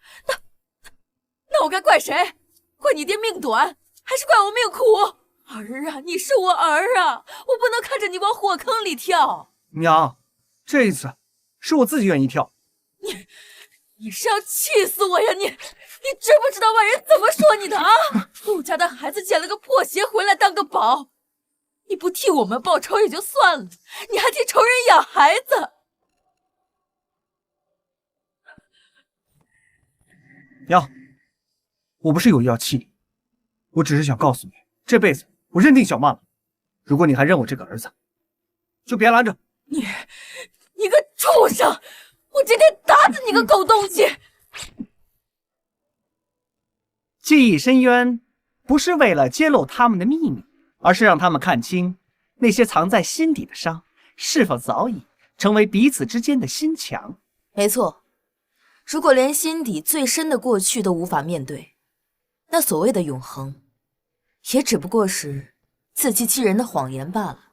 那我该怪谁？怪你爹命短，还是怪我命苦？儿啊，你是我儿啊，我不能看着你往火坑里跳。娘，这一次是我自己愿意跳。你是要气死我呀！你知不知道外人怎么说你的啊？陆家的孩子捡了个破鞋回来当个宝，你不替我们报仇也就算了，你还替仇人养孩子。娘，我不是有意要气你，我只是想告诉你，这辈子我认定小曼了。如果你还认我这个儿子，就别拦着。你个畜生！我今天打死你个狗东西！记忆深渊不是为了揭露他们的秘密，而是让他们看清那些藏在心底的伤是否早已成为彼此之间的心墙。没错，如果连心底最深的过去都无法面对，那所谓的永恒，也只不过是自欺欺人的谎言罢了。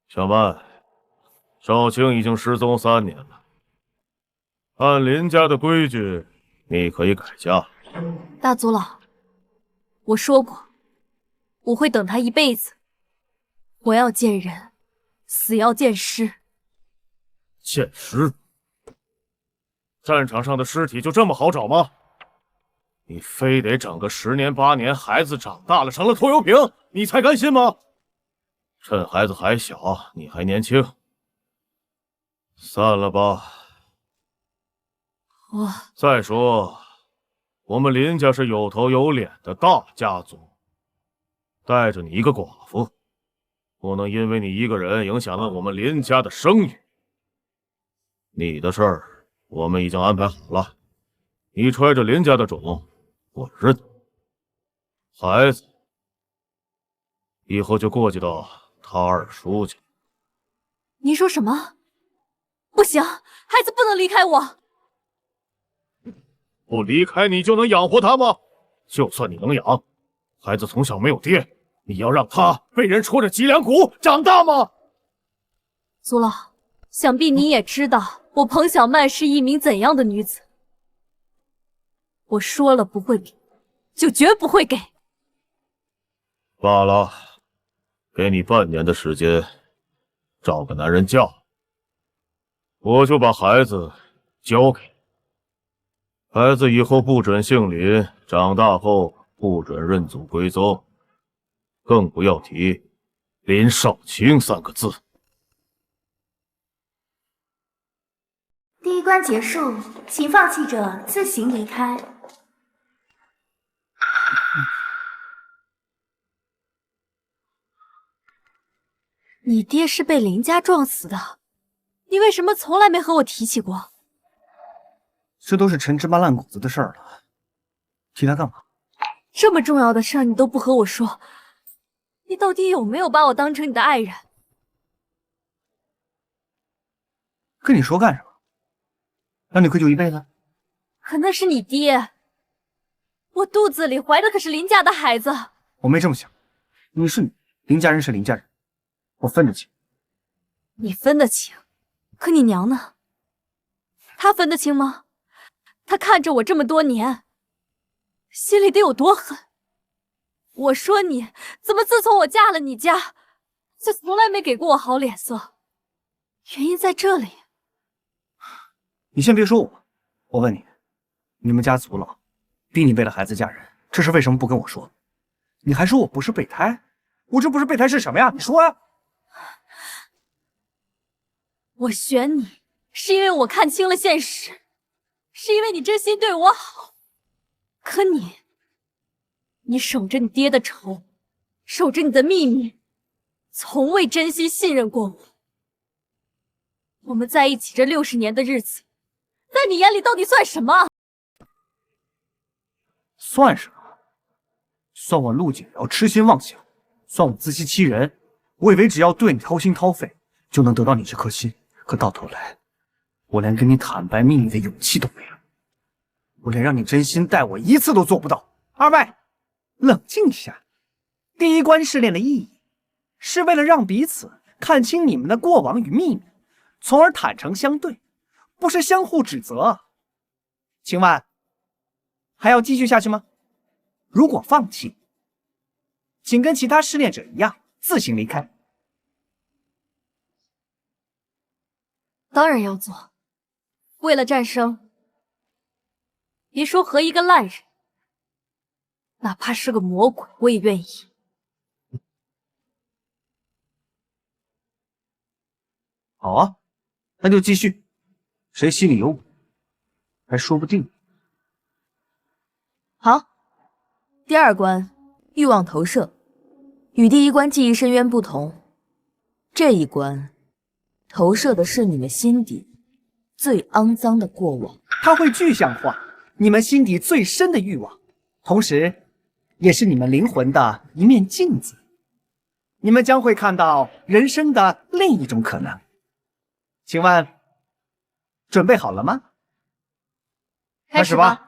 小曼，少卿已经失踪3年了。按林家的规矩，你可以改嫁。大族老，我说过，我会等他一辈子。活要见人，死要见尸。见尸？战场上的尸体就这么好找吗？你非得整个10年8年，孩子长大了成了拖油瓶，你才甘心吗？趁孩子还小，你还年轻，散了吧。再说，我们林家是有头有脸的大家族，带着你一个寡妇，不能因为你一个人影响了我们林家的声誉。你的事儿我们已经安排好了，你揣着林家的种，我认。孩子，以后就过继到他二叔家。你说什么？不行，孩子不能离开我。不离开你就能养活他吗？就算你能养，孩子从小没有爹，你要让他被人戳着脊梁骨长大吗？族老，想必你也知道我彭小曼是一名怎样的女子。我说了不会给，就绝不会给。罢了，给你半年的时间，找个男人嫁，我就把孩子交给你。孩子以后不准姓林，长大后不准认祖归宗，更不要提林少卿3个字。第一关结束，请放弃者自行离开。你爹是被林家撞死的，你为什么从来没和我提起过？这都是陈芝麻烂谷子的事儿了，提他干嘛？这么重要的事儿你都不和我说，你到底有没有把我当成你的爱人？跟你说干什么？让你愧疚一辈子？可那是你爹，我肚子里怀的可是林家的孩子。我没这么想，你是你，林家人是林家人，我分得清。你分得清，可你娘呢？她分得清吗？她看着我这么多年，心里得有多狠？我说你怎么自从我嫁了你家，就从来没给过我好脸色？原因在这里。你先别说我，我问你，你们家祖老逼你为了孩子嫁人，这事为什么不跟我说？你还说我不是备胎，我这不是备胎是什么呀？你说呀！我选你是因为我看清了现实，是因为你真心对我好。可你守着你爹的仇，守着你的秘密，从未真心信任过我。我们在一起这60年的日子，在你眼里到底算什么？算什么？算我陆景瑶痴心妄想，算我自欺欺人。我以为只要对你掏心掏肺，就能得到你这颗心，可到头来，我连跟你坦白秘密的勇气都没有，我连让你真心待我一次都做不到。二位，冷静一下。第一关试炼的意义，是为了让彼此看清你们的过往与秘密，从而坦诚相对，不是相互指责。请问，还要继续下去吗？如果放弃，请跟其他试炼者一样自行离开。当然要做，为了战胜，别说和一个烂人，哪怕是个魔鬼，我也愿意。好啊，那就继续，谁心里有我，还说不定。好，第2关欲望投射，与第1关记忆深渊不同，这一关投射的是你们心底最肮脏的过往，它会具象化你们心底最深的欲望，同时也是你们灵魂的一面镜子。你们将会看到人生的另一种可能。请问，准备好了吗？开始吧。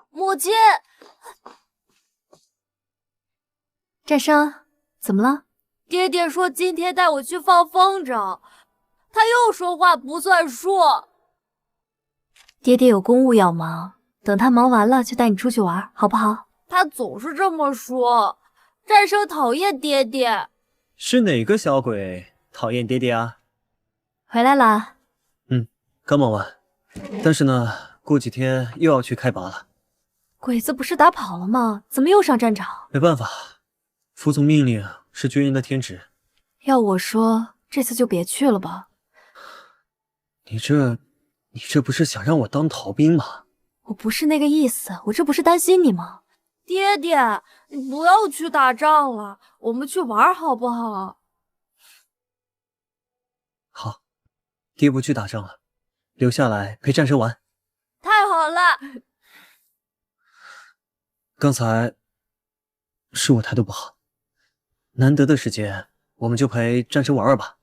母亲，战生，怎么了？爹爹说今天带我去放风筝，他又说话不算数。爹爹有公务要忙，等他忙完了就带你出去玩，好不好？他总是这么说，战生讨厌爹爹。是哪个小鬼讨厌爹爹啊？回来了。刚忙完，但是呢，过几天又要去开拔了。鬼子不是打跑了吗？怎么又上战场？没办法，服从命令是军人的天职。要我说，这次就别去了吧。你这不是想让我当逃兵吗？我不是那个意思，我这不是担心你吗？爹爹，你不要去打仗了，我们去玩好不好？好，爹不去打仗了，留下来陪战神玩。太好了！刚才是我态度不好，难得的时间，我们就陪战神玩玩吧。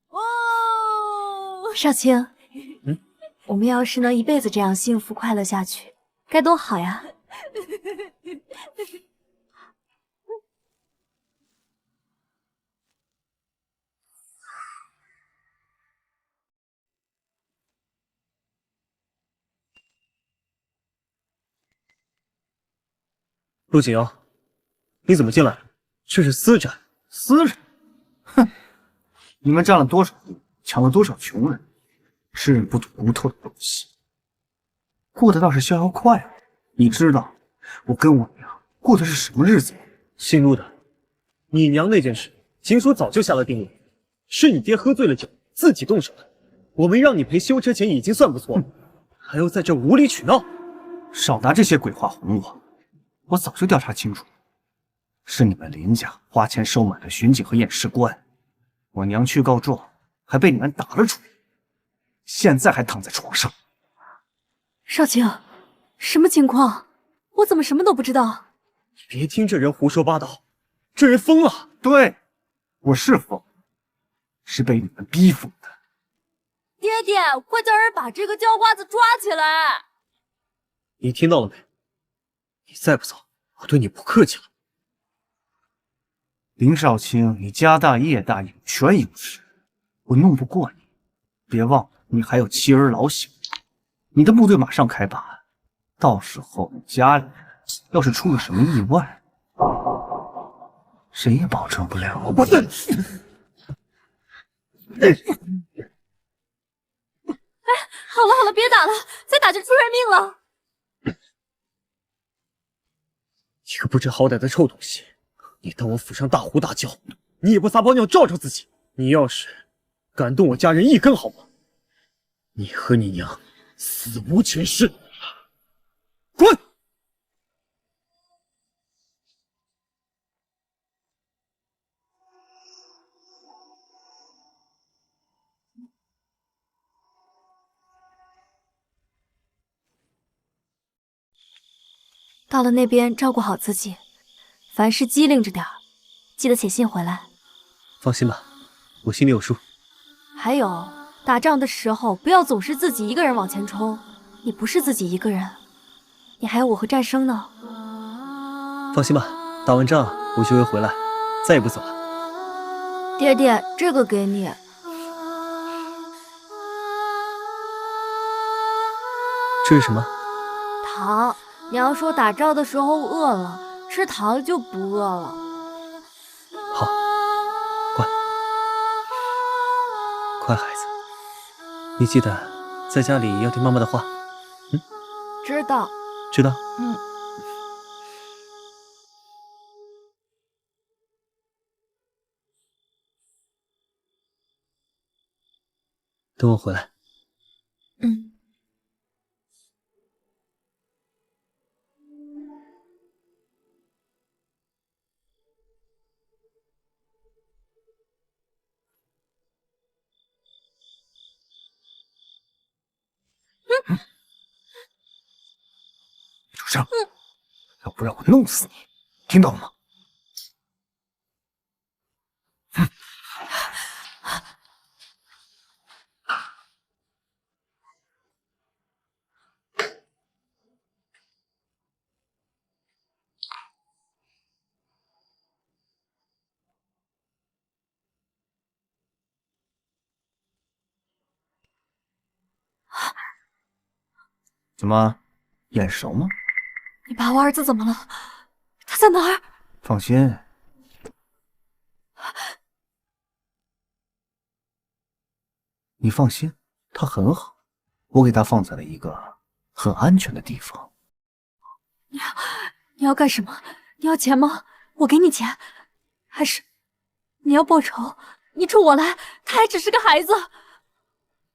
哦，少卿，我们要是能一辈子这样幸福快乐下去，该多好呀！陆景瑶，你怎么进来？这是私宅。私人？哼！你们占了多少地，抢了多少穷人，吃人不吐骨头的东西，过得倒是逍遥快乐。你知道我跟我娘过的是什么日子吗？姓陆的，你娘那件事，秦叔早就下了定论，是你爹喝醉了酒自己动手的。我没让你赔修车钱已经算不错了，还要在这无理取闹。少拿这些鬼话哄我，我早就调查清楚，是你们林家花钱收买了巡警和验尸官，我娘去告状，还被你们打了主意，现在还躺在床上。少卿，什么情况？我怎么什么都不知道？别听这人胡说八道，这人疯了。对，我是疯，是被你们逼疯的。爹爹，快叫人把这个叫花子抓起来！你听到了没？你再不走，我对你不客气了。林少卿，你家大业大，有权有势，我弄不过你。别忘了，你还有妻儿老小，你的部队马上开拔，到时候你家里要是出了什么意外，谁也保证不了。我的，好了好了，别打了，再打就出人命了。一个不知好歹的臭东西，你当我府上大呼大叫，你也不撒泡尿照照自己？你要是敢动我家人一根毫毛，你和你娘死无全尸！滚！到了那边照顾好自己，凡事机灵着点儿，记得写信回来。放心吧，我心里有数。还有，打仗的时候不要总是自己一个人往前冲，你不是自己一个人，你还有我和战生呢。放心吧，打完仗我就会回来，再也不走了。爹爹，这个给你。这是什么？糖。娘说打仗的时候饿了，吃糖就不饿了。好，乖，乖孩子，你记得在家里要听妈妈的话。知道。知道。等我回来。主上，要不让我弄死你，听到了吗？怎么，眼熟吗？你把我儿子怎么了？他在哪儿？放心，你放心，他很好，我给他放在了一个很安全的地方。你要干什么？你要钱吗？我给你钱。还是你要报仇？你冲我来，他还只是个孩子。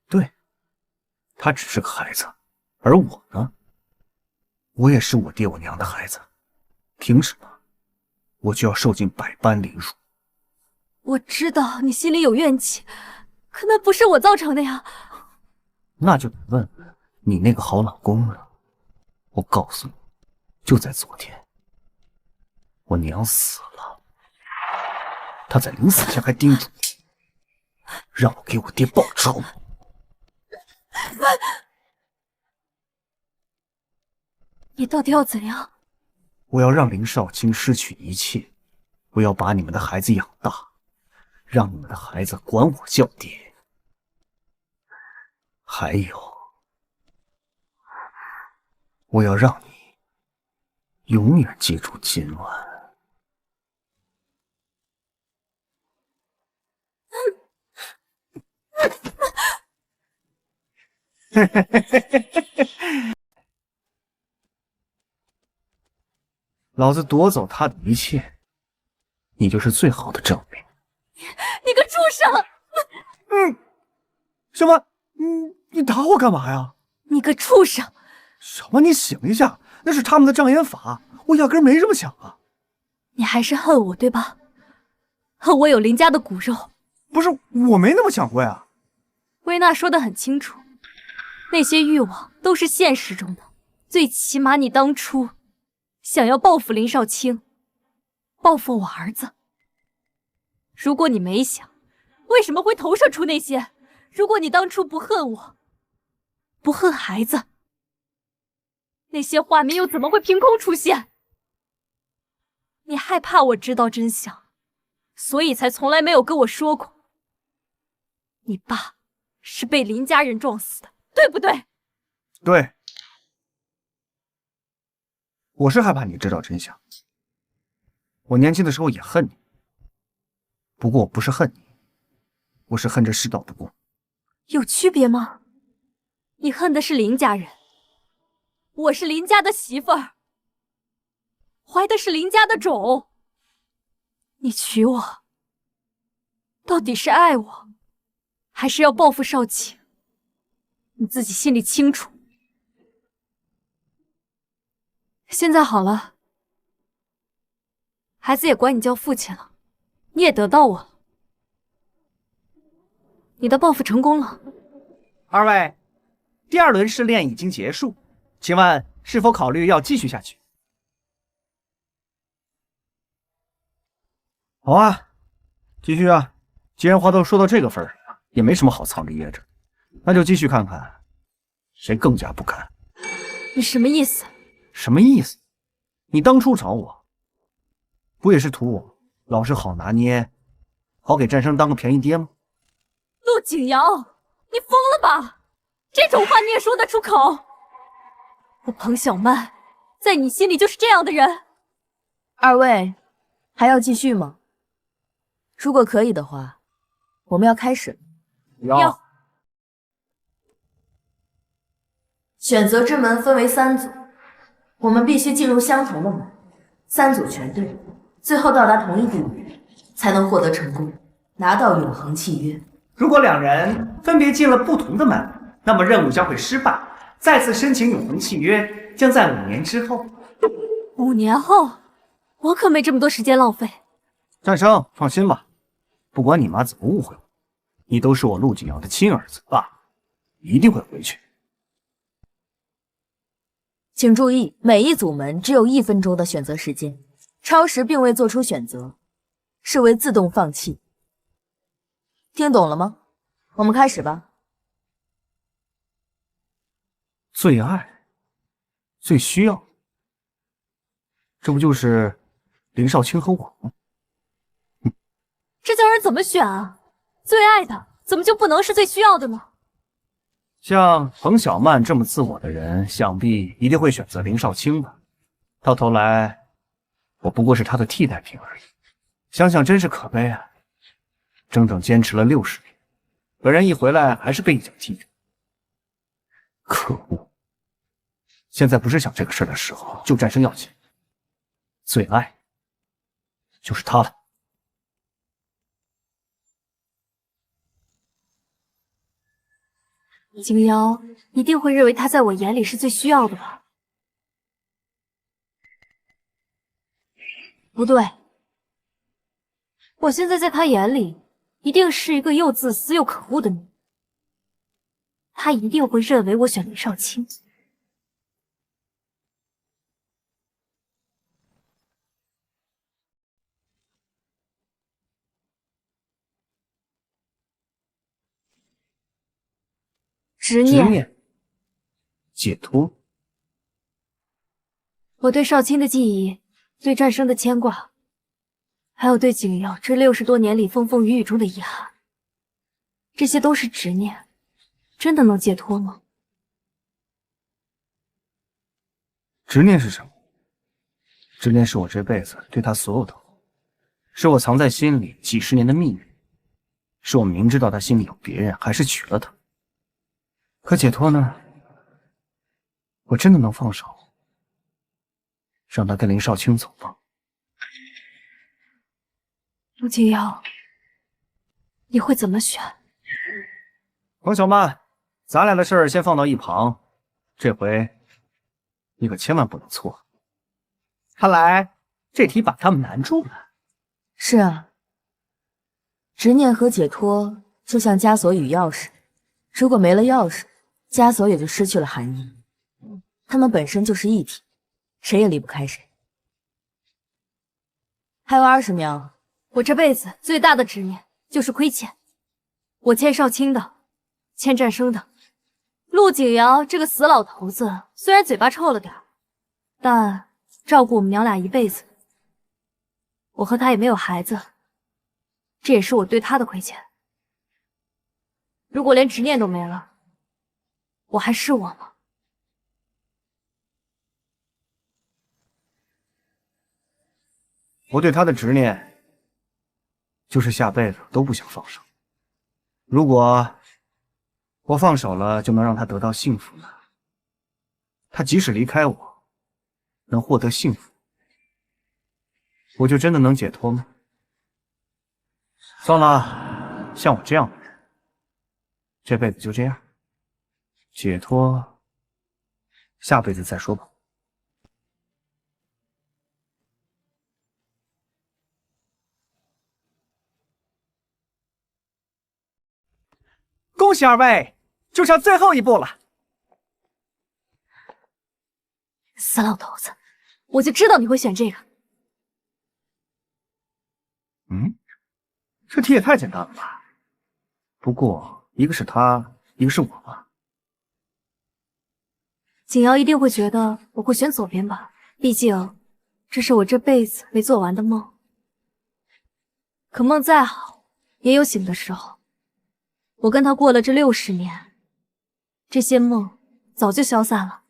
对，他只是个孩子，而我呢，我也是我爹我娘的孩子，凭什么我就要受尽百般凌辱？我知道你心里有怨气，可那不是我造成的呀。那就得问问你那个好老公了。我告诉你，就在昨天，我娘死了，他在临死前还叮嘱我，让我给我爹报仇。你到底要怎样？我要让林少卿失去一切，我要把你们的孩子养大，让你们的孩子管我叫爹。还有，我要让你永远记住今晚。老子夺走他的一切，你就是最好的证明。你个畜生！什么？你打我干嘛呀？你个畜生！什么？你醒一下，那是他们的障眼法，我压根没这么想啊。你还是恨我对吧？恨我有林家的骨肉？不是，我没那么想过呀。薇娜说得很清楚，那些欲望都是现实中的，最起码你当初想要报复林少卿，报复我儿子。如果你没想，为什么会投射出那些？如果你当初不恨我，不恨孩子，那些画面又怎么会凭空出现？你害怕我知道真相，所以才从来没有跟我说过。你爸是被林家人撞死的，对不对？对，我是害怕你知道真相。我年轻的时候也恨你，不过我不是恨你，我是恨这世道不公。有区别吗？你恨的是林家人，我是林家的媳妇儿，怀的是林家的种。你娶我，到底是爱我，还是要报复少卿？你自己心里清楚。现在好了，孩子也管你叫父亲了，你也得到我了，你的报复成功了。二位，第2轮试炼已经结束，请问是否考虑要继续下去？好啊，继续啊！既然话都说到这个份儿，也没什么好藏着掖着，那就继续看看谁更加不堪。你什么意思？什么意思？你当初找我，不也是图我老实好拿捏，好给战生当个便宜爹吗？陆景瑶，你疯了吧？这种话你也说得出口？我彭小曼，在你心里就是这样的人？二位还要继续吗？如果可以的话，我们要开始。要。选择之门分为3组，我们必须进入相同的门，3组全对，最后到达同一地点，才能获得成功，拿到永恒契约。如果2人分别进了不同的门，那么任务将会失败。再次申请永恒契约将在5年之后。5年后？我可没这么多时间浪费。战生，放心吧，不管你妈怎么误会我，你都是我陆景瑶的亲儿子，爸一定会回去。请注意，每一组门只有1分钟的选择时间，超时并未做出选择，视为自动放弃。听懂了吗？我们开始吧。最爱，最需要，这不就是林少卿和我吗？这叫人怎么选啊？最爱的怎么就不能是最需要的呢？像彭小曼这么自我的人，想必一定会选择林少卿吧。到头来，我不过是他的替代品而已。想想真是可悲啊！整整坚持了60年，本人一回来还是被一脚踢着。可恶！现在不是想这个事的时候，就战生要紧。最爱就是他了。景瑶一定会认为他在我眼里是最需要的吧？不对，我现在在他眼里一定是一个又自私又可恶的女。他一定会认为我选林少卿。执念，解脱。我对少卿的记忆，对战生的牵挂，还有对景瑶这60多年里风风雨雨中的遗憾，这些都是执念，真的能解脱吗？执念是什么？执念是我这辈子对他所有的好，是我藏在心里几10年的秘密，是我明知道他心里有别人，还是娶了她。可解脱呢？我真的能放手，让他跟林少卿走吗？陆景瑶，你会怎么选？黄小曼，咱俩的事儿先放到一旁，这回你可千万不能错。看来这题把他们难住了。是啊，执念和解脱就像枷锁与钥匙，如果没了钥匙，枷锁也就失去了含义。它们本身就是一体，谁也离不开谁。还有20秒，我这辈子最大的执念就是亏欠，我欠少卿的，欠战生的。陆景瑶这个死老头子虽然嘴巴臭了点，但照顾我们娘俩一辈子，我和他也没有孩子，这也是我对他的亏欠。如果连执念都没了，我还是我吗？我对他的执念，就是下辈子都不想放手。如果我放手了，就能让他得到幸福呢？他即使离开我，能获得幸福，我就真的能解脱吗？算了，像我这样的人，这辈子就这样，解脱，下辈子再说吧。恭喜二位，就剩最后一步了。死老头子，我就知道你会选这个。这题也太简单了吧？不过一个是他，一个是我吧？景瑶一定会觉得我会选左边吧？毕竟这是我这辈子没做完的梦。可梦再好，也有醒的时候。我跟他过了这60年，这些梦早就消散了。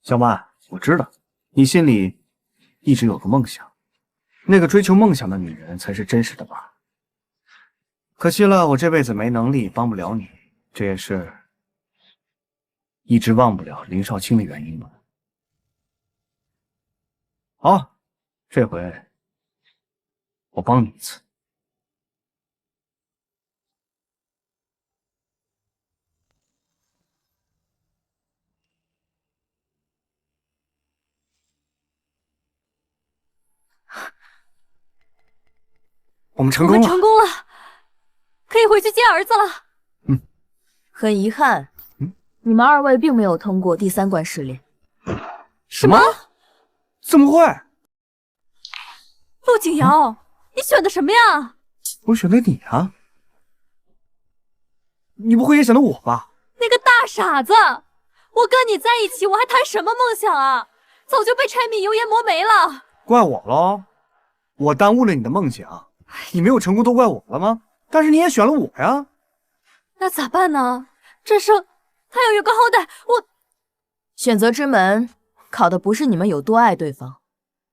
小曼，我知道你心里一直有个梦想，那个追求梦想的女人才是真实的吧？可惜了，我这辈子没能力帮不了你，这也是一直忘不了林少卿的原因吧。好，这回我帮你一次。我们成功了，我们成功了，可以回去接儿子了。很遗憾，你们2位并没有通过第3关试炼。什么？怎么会？陆景瑶，你选的什么呀？我选的你啊！你不会也选的我吧？那个大傻子！我跟你在一起，我还谈什么梦想啊？早就被柴米油盐磨没了。怪我喽！我耽误了你的梦想，你没有成功都怪我了吗？但是你也选了我呀！那咋办呢？这生他要有个好歹，我选择之门考的不是你们有多爱对方，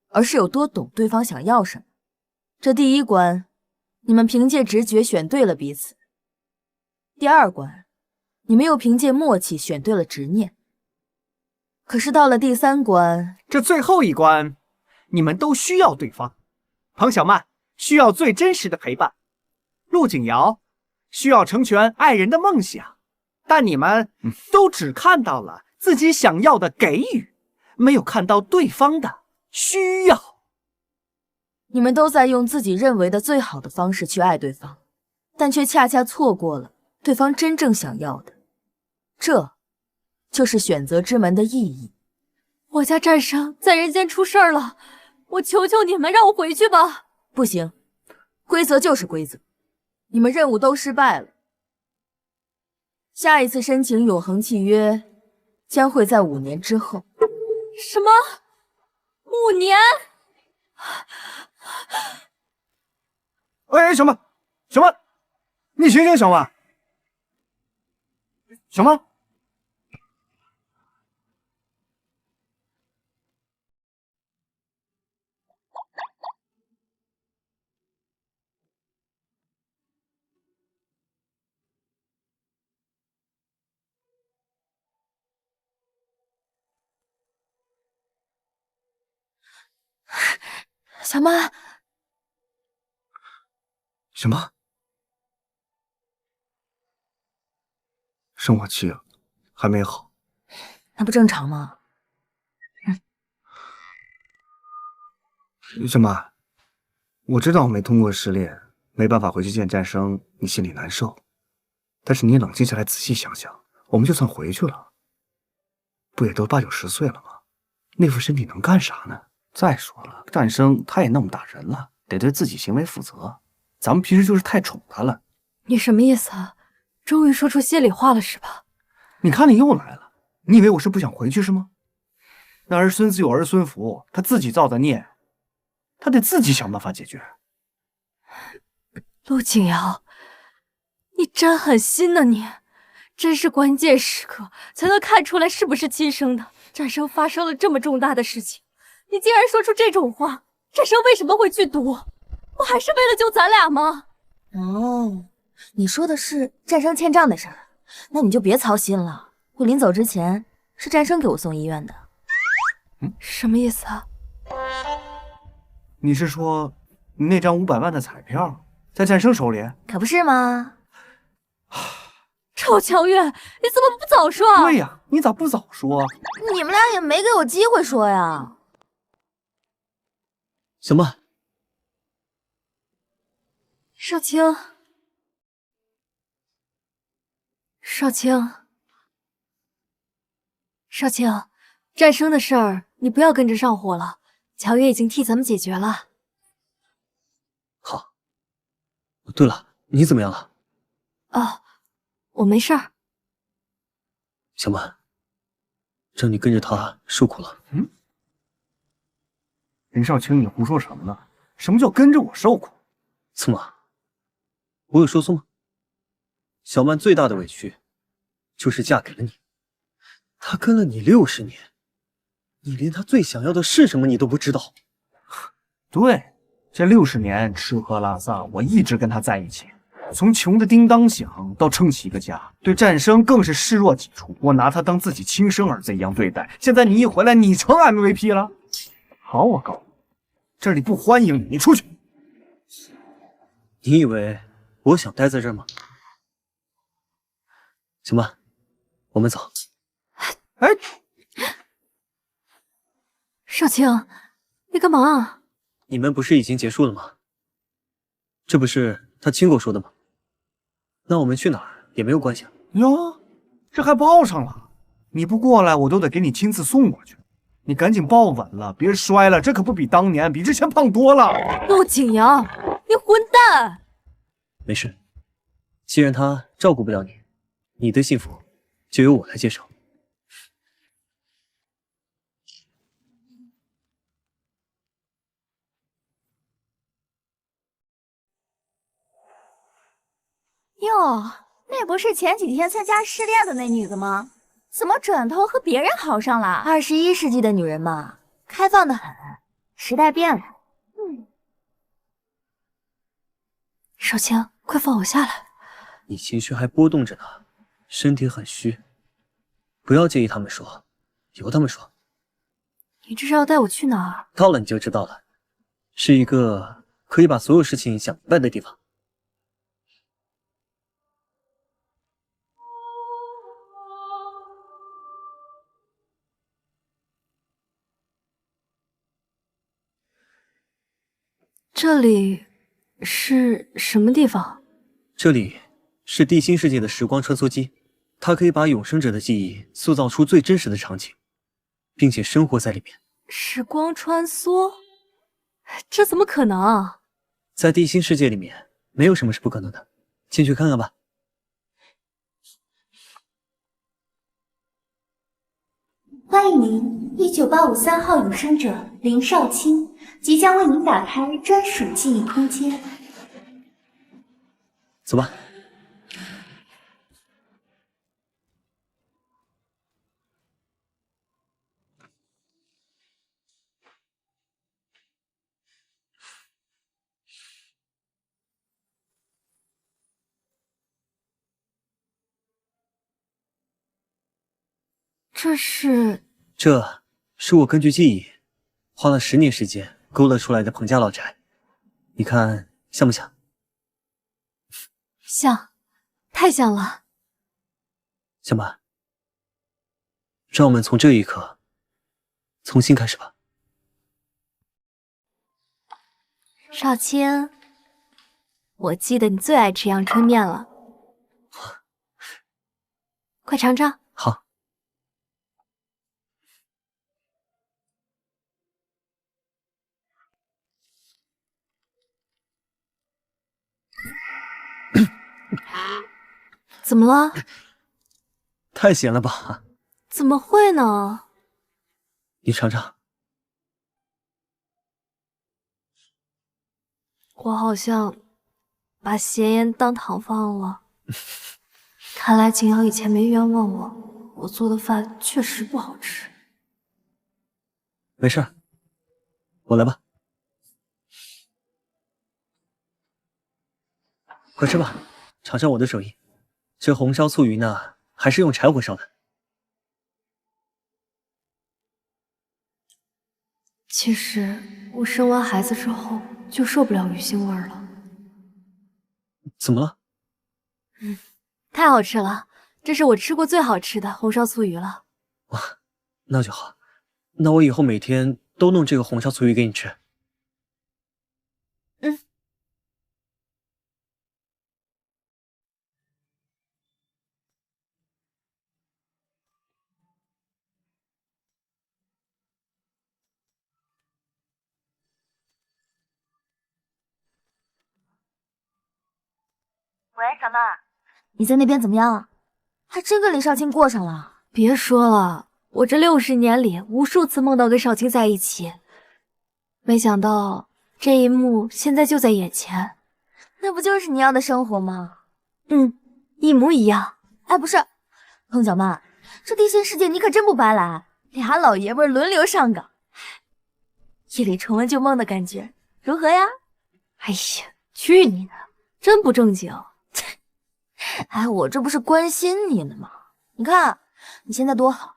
而是有多懂对方想要什么。这第1关，你们凭借直觉选对了彼此；第2关，你们又凭借默契选对了执念。可是到了第3关，这最后一关，你们都需要对方。彭小曼需要最真实的陪伴，陆景瑶需要成全爱人的梦想，但你们都只看到了自己想要的给予，没有看到对方的需要。你们都在用自己认为的最好的方式去爱对方，但却恰恰错过了对方真正想要的。这就是选择之门的意义。我家战生在人间出事儿了，我求求你们让我回去吧。不行，规则就是规则，你们任务都失败了。下一次申请永恒契约将会在5年之后。什么？5年？哎，小曼，小曼，你醒醒，小曼，小曼。小曼，什么？生化期还没好，那不正常吗？小曼，我知道我没通过试炼，没办法回去见战生，你心里难受。但是你冷静下来，仔细想想，我们就算回去了，不也都8、90岁了吗？那副身体能干啥呢？再说了，战生他也那么大人了，得对自己行为负责。咱们平时就是太宠他了。你什么意思啊？终于说出心里话了是吧？你看你又来了，你以为我是不想回去是吗？那儿孙自有儿孙福，他自己造的孽，他得自己想办法解决。陆景瑶，你真狠心呐你！真是关键时刻才能看出来是不是亲生的。战生发生了这么重大的事情，你竟然说出这种话，战生为什么会剧毒？不还是为了救咱俩吗？哦，你说的是战生欠账的事儿，那你就别操心了。我临走之前是战生给我送医院的。什么意思啊？你是说你那张500万的彩票在战生手里？可不是吗？臭乔月，你怎么不早说？对呀，你咋不早说？你们俩也没给我机会说呀。小曼，少卿，少卿，少卿，战生的事儿你不要跟着上火了，乔月已经替咱们解决了。好。对了，你怎么样了？哦，我没事儿。小曼，让你跟着他受苦了。林少卿，你胡说什么呢？什么叫跟着我受苦？驸马，我有说错吗？小曼最大的委屈就是嫁给了你，她跟了你60年，你连她最想要的是什么你都不知道。对，这60年吃喝拉撒，我一直跟他在一起，从穷的叮当响到撑起一个家，对战生更是视若己出，我拿他当自己亲生儿子一样对待。现在你一回来，你成 MVP 了。好，我告诉你，这里不欢迎你，你出去。你以为我想待在这儿吗？行吧，我们走。哎，少卿，你干嘛？你们不是已经结束了吗？这不是他亲口说的吗？那我们去哪儿也没有关系啊。哟，这还抱上了？你不过来，我都得给你亲自送过去。你赶紧抱稳了，别摔了，这可不比当年，比之前胖多了。陆景阳，你混蛋！没事，既然他照顾不了你，你的幸福就由我来接手。哟，那不是前几天参加试炼的那女的吗？怎么转头和别人好上了21世纪的女人嘛，开放的很，时代变了。少卿，快放我下来！你情绪还波动着呢，身体很虚，不要介意他们说，由他们说。你这是要带我去哪儿？到了你就知道了，是一个可以把所有事情想明白的地方。这里是什么地方？这里是地心世界的时光穿梭机，它可以把永生者的记忆塑造出最真实的场景，并且生活在里面。时光穿梭？这怎么可能？在地心世界里面，没有什么是不可能的。进去看看吧。欢迎您，19853号永生者林少卿，即将为您打开专属记忆空间。走吧。这是我根据记忆花了10年时间勾勒出来的彭家老宅，你看像不像？像，太像了。小满，让我们从这一刻重新开始吧。少卿，我记得你最爱吃阳春面了，快尝尝。好。怎么了？太咸了吧？怎么会呢？你尝尝。我好像把咸盐当糖放了。看来景瑶以前没冤枉我，我做的饭确实不好吃。没事，我来吧。快吃吧，尝尝我的手艺。这红烧醋鱼呢，还是用柴火烧的。其实我生完孩子之后就受不了鱼腥味了。怎么了？太好吃了，这是我吃过最好吃的红烧醋鱼了。哇，那就好。那我以后每天都弄这个红烧醋鱼给你吃。喂，小曼，你在那边怎么样啊？还真跟李少卿过上了？别说了，我这60年里无数次梦到跟少卿在一起，没想到这一幕现在就在眼前。那不就是你要的生活吗？一模一样。哎，不是，彭小曼，这地心世界你可真不白来，俩老爷们轮流上岗，夜里重温旧梦的感觉，如何呀？哎呀，去你的，真不正经。哎，我这不是关心你呢吗？你看你现在多好，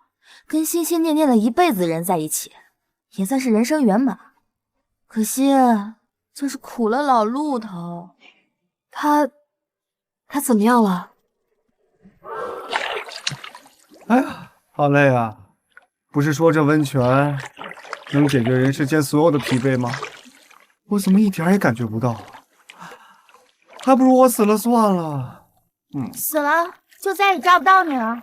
跟心心念念了一辈子的人在一起，也算是人生圆满。可惜就是苦了老陆头。他怎么样了？哎呀，好累啊！不是说这温泉能解决人世间所有的疲惫吗？我怎么一点也感觉不到？还不如我死了算了。死了就再也抓不到你了。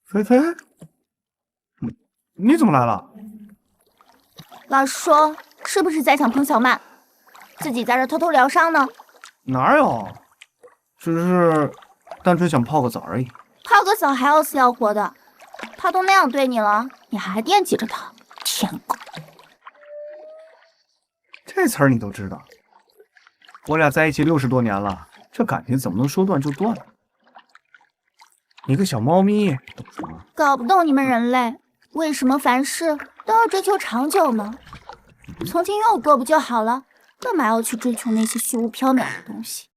菲菲，你怎么来了？老实说，是不是在想彭小曼，自己在这偷偷疗伤呢？哪有，只是单纯想泡个澡而已。泡个澡还要死要活的，他都那样对你了，你还惦记着他，舔狗！这词儿你都知道？我俩在一起60多年了，这感情怎么能说断就断呢？你个小猫咪，懂什么？搞不懂你们人类为什么凡事都要追求长久呢？从今有过不就好了？干嘛要去追求那些虚无缥缈的东西？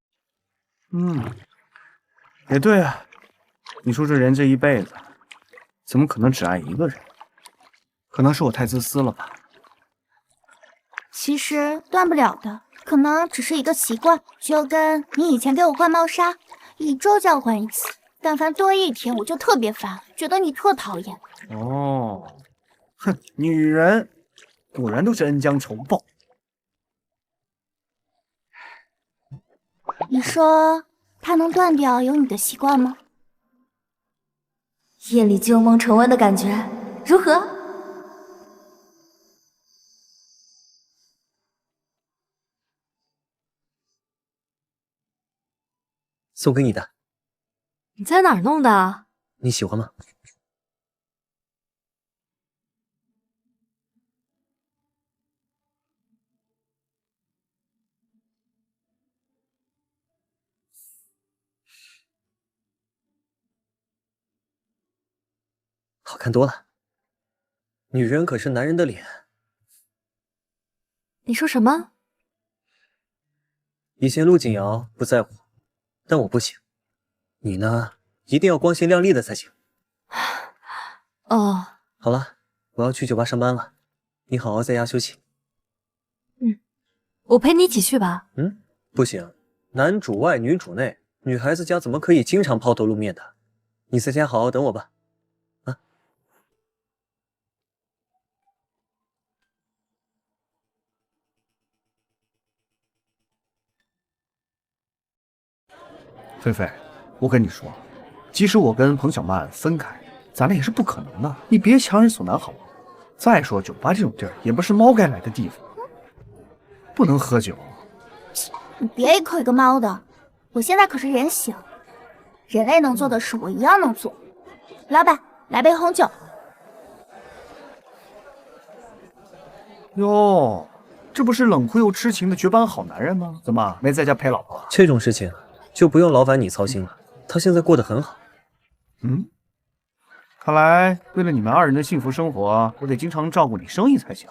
也对啊。你说这人这一辈子，怎么可能只爱一个人？可能是我太自私了吧。其实断不了的，可能只是一个习惯，就跟你以前给我换猫砂，1周就要换1次，但凡多1天我就特别烦，觉得你特讨厌。哦，哼，女人果然都是恩将仇报。你说他能断掉有你的习惯吗？夜里旧梦重温的感觉如何？送给你的，你在哪儿弄的？你喜欢吗？好看多了。女人可是男人的脸。你说什么？以前陆景瑶不在乎，但我不行。你呢，一定要光鲜亮丽的才行。哦，好了，我要去酒吧上班了，你好好在家休息。我陪你一起去吧。不行，男主外女主内，女孩子家怎么可以经常抛头露面的？你在家好好等我吧。菲菲，我跟你说，即使我跟彭小曼分开，咱俩也是不可能的。你别强人所难，好吗？再说酒吧这种地儿也不是猫该来的地方，不能喝酒。你别一口一个猫的，我现在可是人醒。人类能做的事，我一样能做。老板，来杯红酒。哟，这不是冷酷又痴情的绝版好男人吗？怎么没在家陪老婆？这种事情就不用劳烦你操心了，他现在过得很好。嗯，看来为了你们二人的幸福生活，我得经常照顾你生意才行。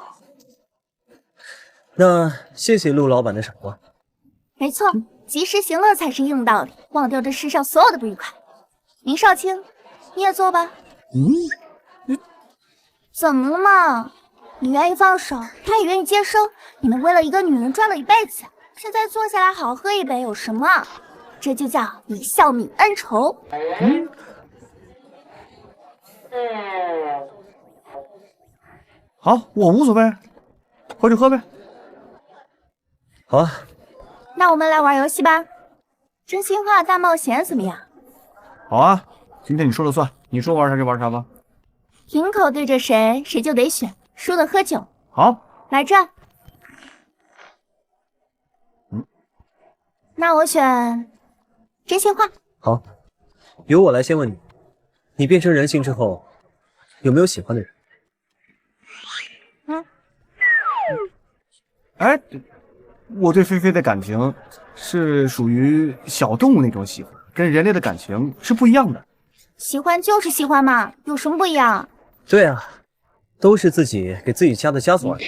那谢谢陆老板的赏光。没错，及时行乐才是硬道理，忘掉这世上所有的不愉快。林少卿，你也坐吧。怎么了嘛？你愿意放手，他也愿意接受。你们为了一个女人转了一辈子，现在坐下来好好喝一杯，有什么？这就叫以笑泯恩仇。好，我无所谓，回去喝呗。好啊，那我们来玩游戏吧。真心话大冒险怎么样？好啊，今天你说了算，你说玩啥就玩啥吧。瓶口对着谁，谁就得选，输的喝酒。好，来这。那我选真心话。好，由我来先问你，你变成人形之后，有没有喜欢的人？哎，我对菲菲的感情是属于小动物那种喜欢，跟人类的感情是不一样的。喜欢就是喜欢嘛，有什么不一样？对啊，都是自己给自己加的枷锁而已。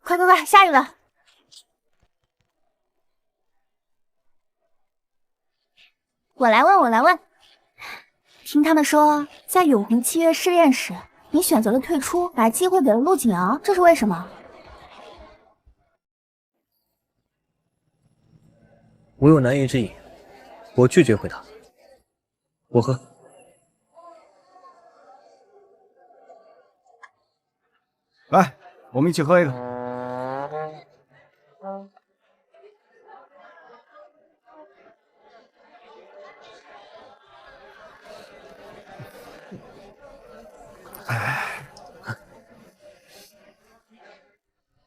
快快快，下雨了。我来问，听他们说，在永恒契约试炼时，你选择了退出，把机会给了陆景瑶，这是为什么？我有难言之隐，我拒绝回答。我喝。来，我们一起喝一个。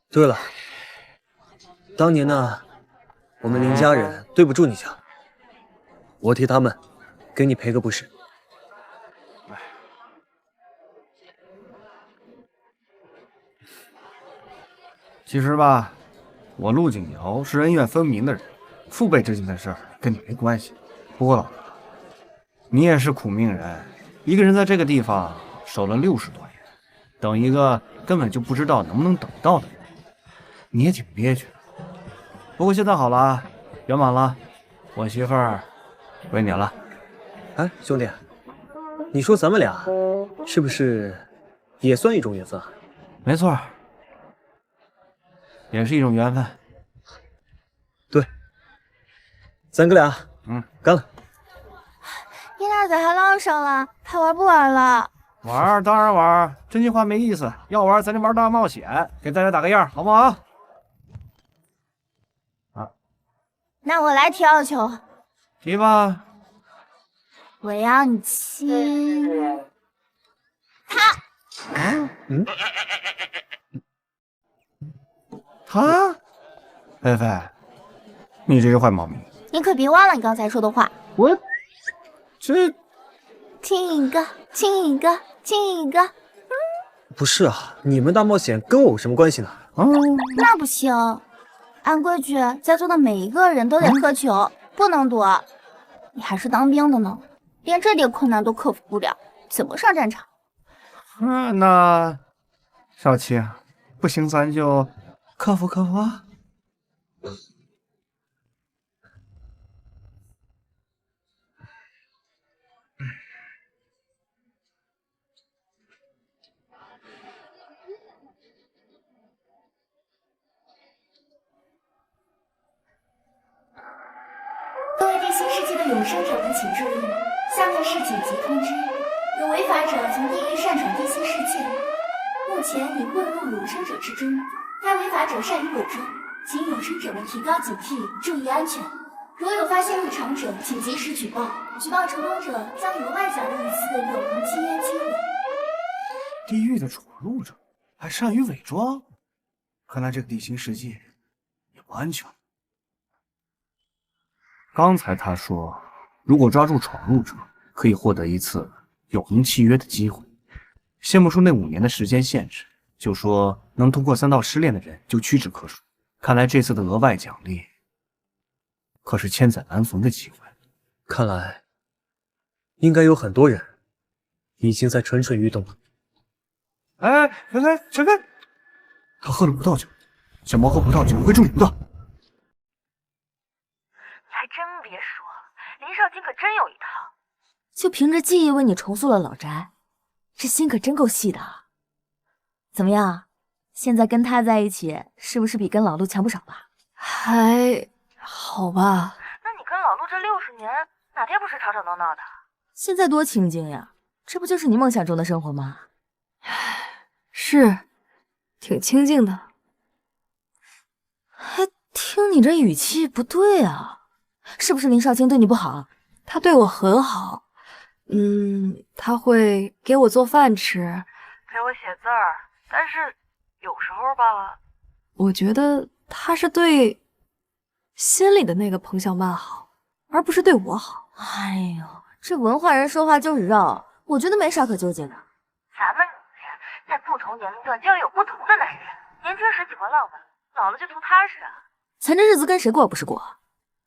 对了，当年呢，我们林家人对不住你家，我替他们给你赔个不是。其实吧，我陆景瑶是恩怨分明的人，父辈之间的事儿跟你没关系。不过老哥，你也是苦命人，一个人在这个地方守了60多年，等一个根本就不知道能不能等到的人，你也挺憋屈的。不过现在好了，圆满了，我媳妇儿归你了。哎，兄弟，你说咱们俩是不是也算一种缘分啊？没错，也是一种缘分。对，咱哥俩，干了！你俩咋还浪上了？还玩不玩了？玩当然玩，真心话没意思。要玩咱就玩大冒险，给大家打个样，好不好？那我来提要求，提吧。我要你亲他。他，菲菲，你这个坏毛病，你可别忘了你刚才说的话。我这亲一个，亲一个，亲一个。不是啊，你们大冒险跟我有什么关系呢？那不行，按规矩，在座的每一个人都得喝酒，不能躲。你还是当兵的呢，连这点困难都克服不了，怎么上战场？那少卿，不行咱就克服克服啊。各位地心世界的永生者们，请注意，下面是紧急通知：有违法者从地狱擅闯地心世界，目前已混入永生者之中。该违法者善于伪装，请永生者们提高警惕，注意安全。如有发现异常者，请及时举报，举报成功者将额外奖励1次永恒契约机会。地狱的闯入者还善于伪装，看来这个地心世界也不安全。刚才他说如果抓住闯入者，可以获得一次永恒契约的机会。限不出那5年的时间限制，就说能通过3道失炼的人就屈指可数。看来这次的额外奖励可是千载难逢的机会。看来应该有很多人已经在蠢蠢欲动了。哎，陈飞，他喝了葡萄酒，小猫喝葡萄酒会中毒的。你还真别说，林少卿可真有一套。就凭着记忆为你重塑了老宅，这心可真够细的。怎么样？现在跟他在一起，是不是比跟老陆强不少吧？还好吧。那你跟老陆这60年，哪天不是吵吵闹闹的？现在多清静呀，这不就是你梦想中的生活吗？是，挺清静的。还听你这语气不对啊，是不是林少卿对你不好？他对我很好，他会给我做饭吃，给我写字儿，但是有时候吧，我觉得他是对心里的那个彭小曼好，而不是对我好。哎呦，这文化人说话就是绕，我觉得没啥可纠结的。咱们女人在不同年龄段就要有不同的男人。年轻时喜欢浪漫，老了就图踏实啊。咱这日子跟谁过不是过，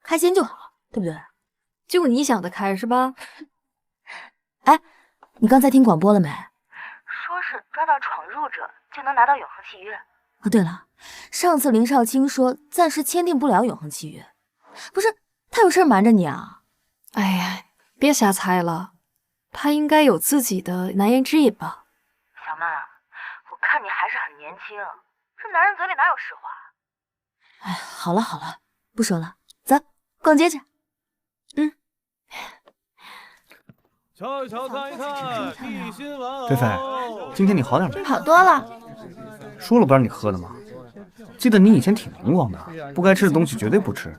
开心就好，对不对？就你想得开是吧？哎，你刚才听广播了没？说是抓到闯入者就能拿到永恒契约。哦，对了，上次林少卿说暂时签订不了永恒契约，不是他有事瞒着你啊？哎呀，别瞎猜了，他应该有自己的难言之隐吧？小曼，我看你还是很年轻，这男人嘴里哪有实话？哎，好了好了，不说了，走，逛街去。瞧一瞧，看一看，地心玩偶。菲菲，今天你好点没？好多了。说了不让你喝的吗？记得你以前挺灵光的，不该吃的东西绝对不吃，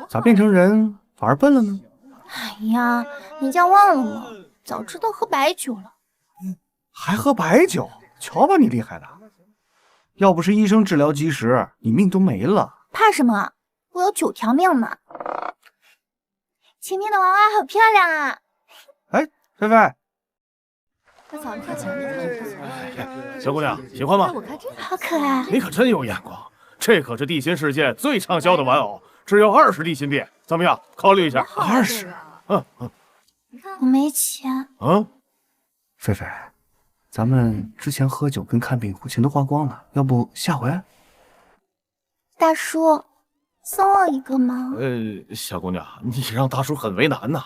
咋变成人反而笨了呢？哎呀，你家忘了吗？早知道喝白酒了。还喝白酒？瞧把你厉害的！要不是医生治疗及时，你命都没了。怕什么？我有9条命呢。前面的娃娃好漂亮啊！哎，菲菲，小姑娘喜欢吗？好可爱。你可真有眼光，这可是地心世界最畅销的玩偶，只要20地心币，怎么样？考虑一下。20？我没钱。菲菲，咱们之前喝酒跟看病钱都花光了，要不下回？大叔，送我一个吗？小姑娘，你让大叔很为难呐。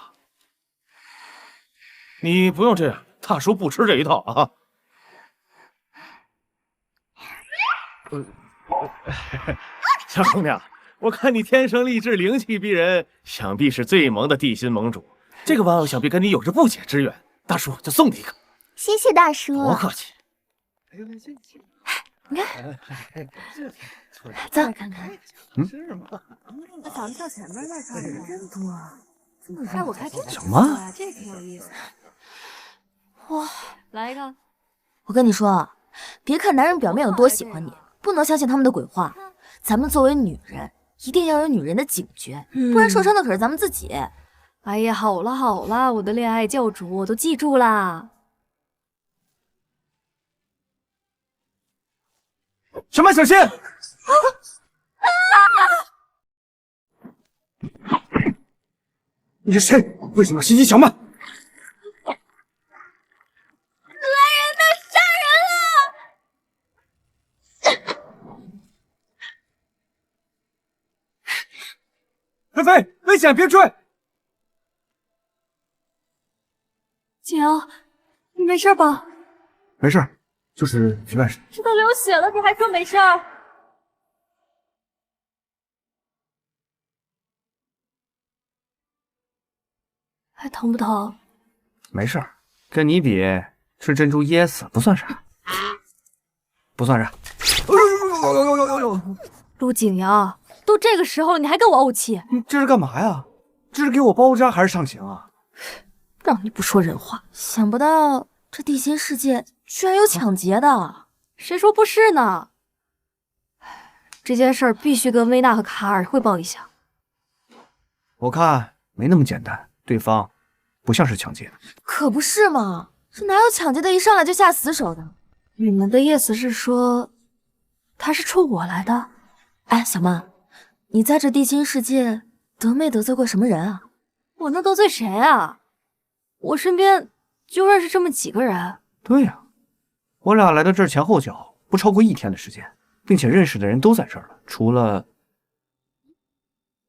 你不用这样，大叔不吃这一套啊。小姑娘，我看你天生丽质，灵气逼人，想必是最萌的地心盟主。这个玩偶想必跟你有着不解之缘，大叔就送你一个。谢谢大叔。不客气。你看，走看看。是吗？那咱们跳前面那看人真多。哎，我看这个小妈，这挺有意思。哇，来一个。我跟你说，别看男人表面有多喜欢你，不能相信他们的鬼话。咱们作为女人，一定要有女人的警觉，不然受伤的可是咱们自己。哎呀，好了好了，我的恋爱教主，我都记住啦。小曼，小心！你是谁？为什么要袭击小曼？来人呐！杀人了！菲菲，危险，别追！景瑶，你没事吧？没事，就是皮外伤。这都流血了，你还说没事儿？还疼不疼？没事，跟你比，吃珍珠噎死不算啥，不算啥。陆景瑶，都这个时候了，你还跟我怄气？你这是干嘛呀？这是给我包扎还是上刑啊？让你不说人话。想不到这地心世界居然有抢劫的，谁说不是呢？这件事儿必须跟薇娜和卡尔汇报一下。我看没那么简单。对方不像是抢劫。可不是嘛，这哪有抢劫的一上来就下死手的？你们的意思是说，他是冲我来的？哎，小曼，你在这地心世界得没得罪过什么人啊？我能得罪谁啊？我身边就认识这么几个人。对呀，我俩来到这儿前后脚不超过1天的时间，并且认识的人都在这儿了，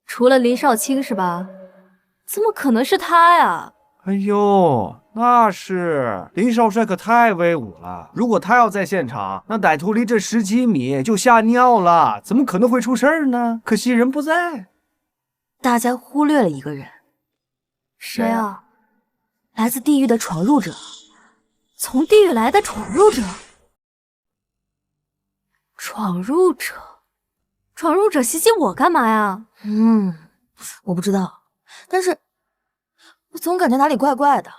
除了林少卿是吧？怎么可能是他呀？哎呦，那是林少帅可太威武了！如果他要在现场，那歹徒离这10几米就吓尿了，怎么可能会出事儿呢？可惜人不在。大家忽略了一个人，谁啊？来自地狱的闯入者。从地狱来的闯入者？闯入者袭击我干嘛呀？我不知道，但是我总感觉哪里怪怪的。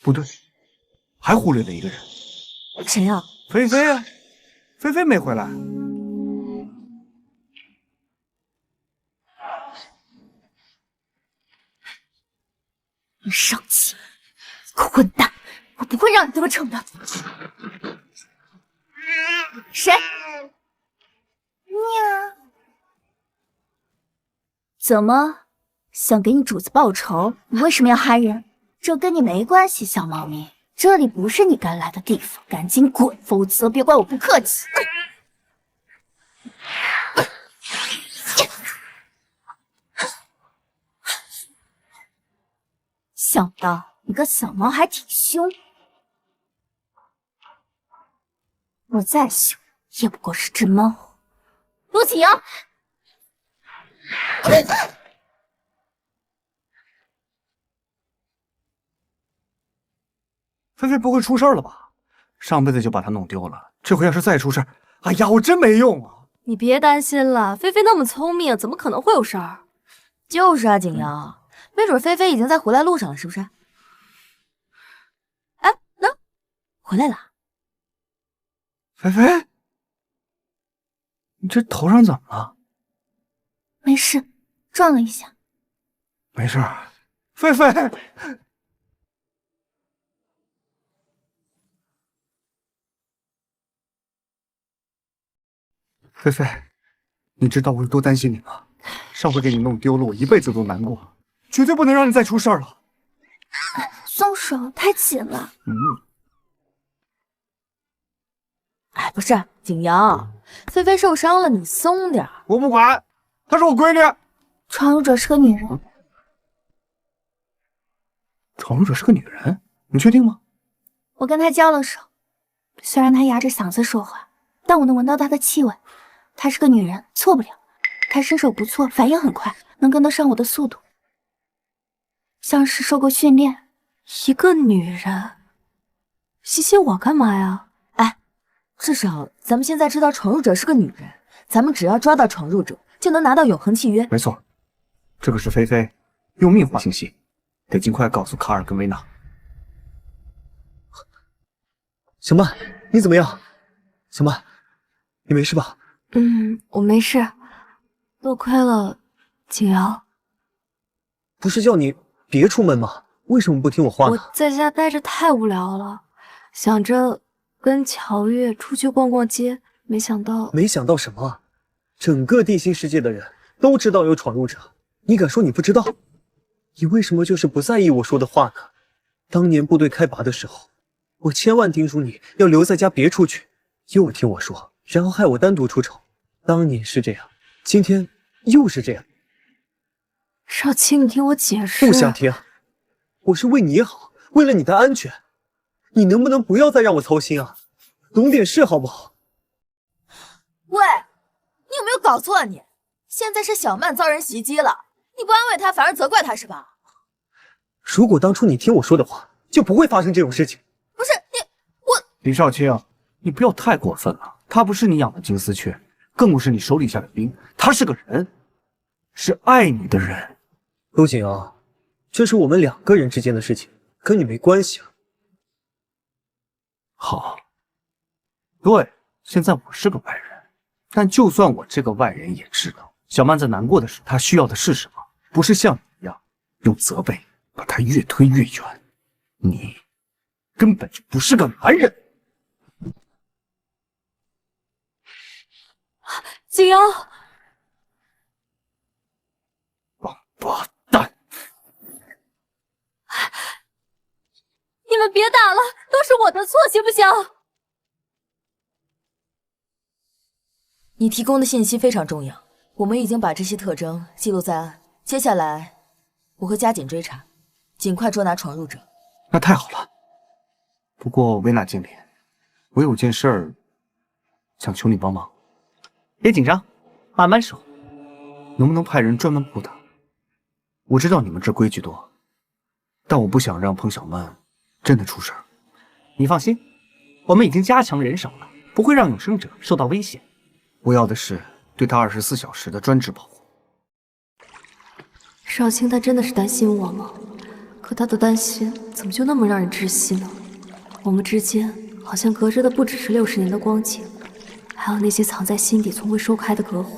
不对，还忽略了一个人。谁呀？菲菲啊，菲菲没回来。你少气，混蛋！我不会让你得逞的。谁？喵。怎么，想给你主子报仇？你为什么要害人？这跟你没关系，小猫咪。这里不是你该来的地方，赶紧滚，否则别怪我不客气。想不到你个小猫还挺凶，我再凶也不过是只猫。陆景阳，菲菲不会出事了吧？上辈子就把她弄丢了，这回要是再出事，哎呀，我真没用啊！你别担心了，菲菲那么聪明，怎么可能会有事儿？就是啊，景阳。没准菲菲已经在回来路上了，是不是？哎，那回来了。菲菲，你这头上怎么了？没事，撞了一下。没事，菲菲。菲菲，你知道我有多担心你吗？上回给你弄丢了，我一辈子都难过。绝对不能让你再出事儿了！松手，太紧了。哎，不是，景阳，菲菲受伤了，你松点。我不管，她是我闺女。闯入者是个女人。闯入者是个女人？你确定吗？我跟她交了手，虽然她哑着嗓子说话，但我能闻到她的气味。她是个女人，错不了。她身手不错，反应很快，能跟得上我的速度。像是受过训练。一个女人袭击我干嘛呀？哎，至少咱们现在知道闯入者是个女人，咱们只要抓到闯入者，就能拿到永恒契约。没错，这个是菲菲用命换信息，得尽快告诉卡尔跟维娜。小曼，你怎么样？小曼，你没事吧？我没事，多亏了景阳。不是叫你别出门吗？为什么不听我话呢？我在家待着太无聊了，想着跟乔月出去逛逛街，没想到什么？整个地心世界的人都知道有闯入者，你敢说你不知道？你为什么就是不在意我说的话呢？当年部队开拔的时候，我千万叮嘱你要留在家别出去，又听我说，然后害我单独出丑。当年是这样，今天又是这样。少卿，你听我解释。不想听，我是为你好，为了你的安全，你能不能不要再让我操心啊？懂点事好不好？喂，你有没有搞错啊你？现在是小曼遭人袭击了，你不安慰她，反而责怪她是吧？如果当初你听我说的话，就不会发生这种事情。不是我李少卿，你不要太过分了。他不是你养的金丝雀，更不是你手底下的兵，他是个人，是爱你的人。陆景阳，这是我们2个人之间的事情，跟你没关系啊。好，对，现在我是个外人，但就算我这个外人也知道，小曼在难过的时候，她需要的是什么？不是像你一样用责备，把他越推越远。你根本就不是个男人。景瑶，王八蛋！你们别打了，都是我的错，行不行？你提供的信息非常重要，我们已经把这些特征记录在案。接下来，我会加紧追查，尽快捉拿闯入者。那太好了。不过维娜经理，我有件事儿想求你帮忙。别紧张，慢慢说。能不能派人专门布他？我知道你们这规矩多，但我不想让彭小曼真的出事儿。你放心，我们已经加强人手了，不会让永生者受到危险。我要的是对他24小时的专职保护。少卿他真的是担心我吗？可他的担心怎么就那么让人窒息呢？我们之间好像隔着的不只是60年的光景，还有那些藏在心底从未说开的隔阂。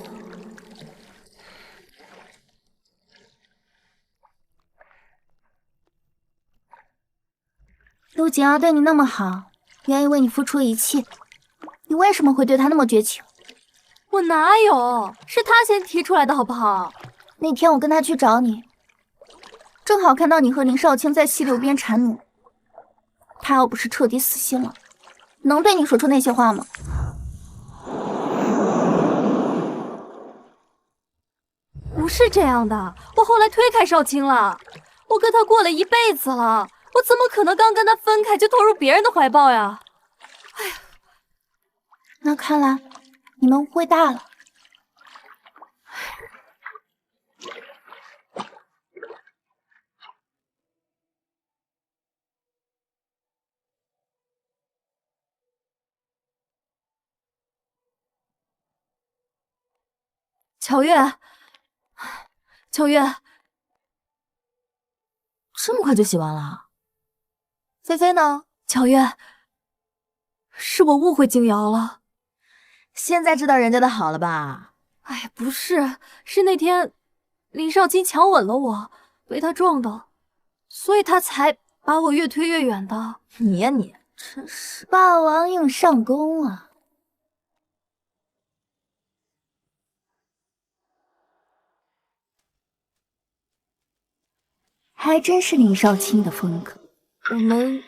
陆景瑶对你那么好，愿意为你付出一切，你为什么会对他那么绝情？我哪有？是他先提出来的，好不好？那天我跟他去找你，正好看到你和林少卿在溪流边缠绵。他要不是彻底死心了，能对你说出那些话吗？不是这样的，我后来推开少卿了，我跟他过了一辈子了，我怎么可能刚跟他分开就投入别人的怀抱呀？哎呀，那看来你们误会大了。乔月，乔月，这么快就洗完了？菲菲呢？乔月，是我误会景瑶了。现在知道人家的好了吧？哎，不是，是那天林少卿强吻了我，被他撞的，所以他才把我越推越远的。你呀你，真是霸王硬上弓啊！还真是林少卿的风格。我们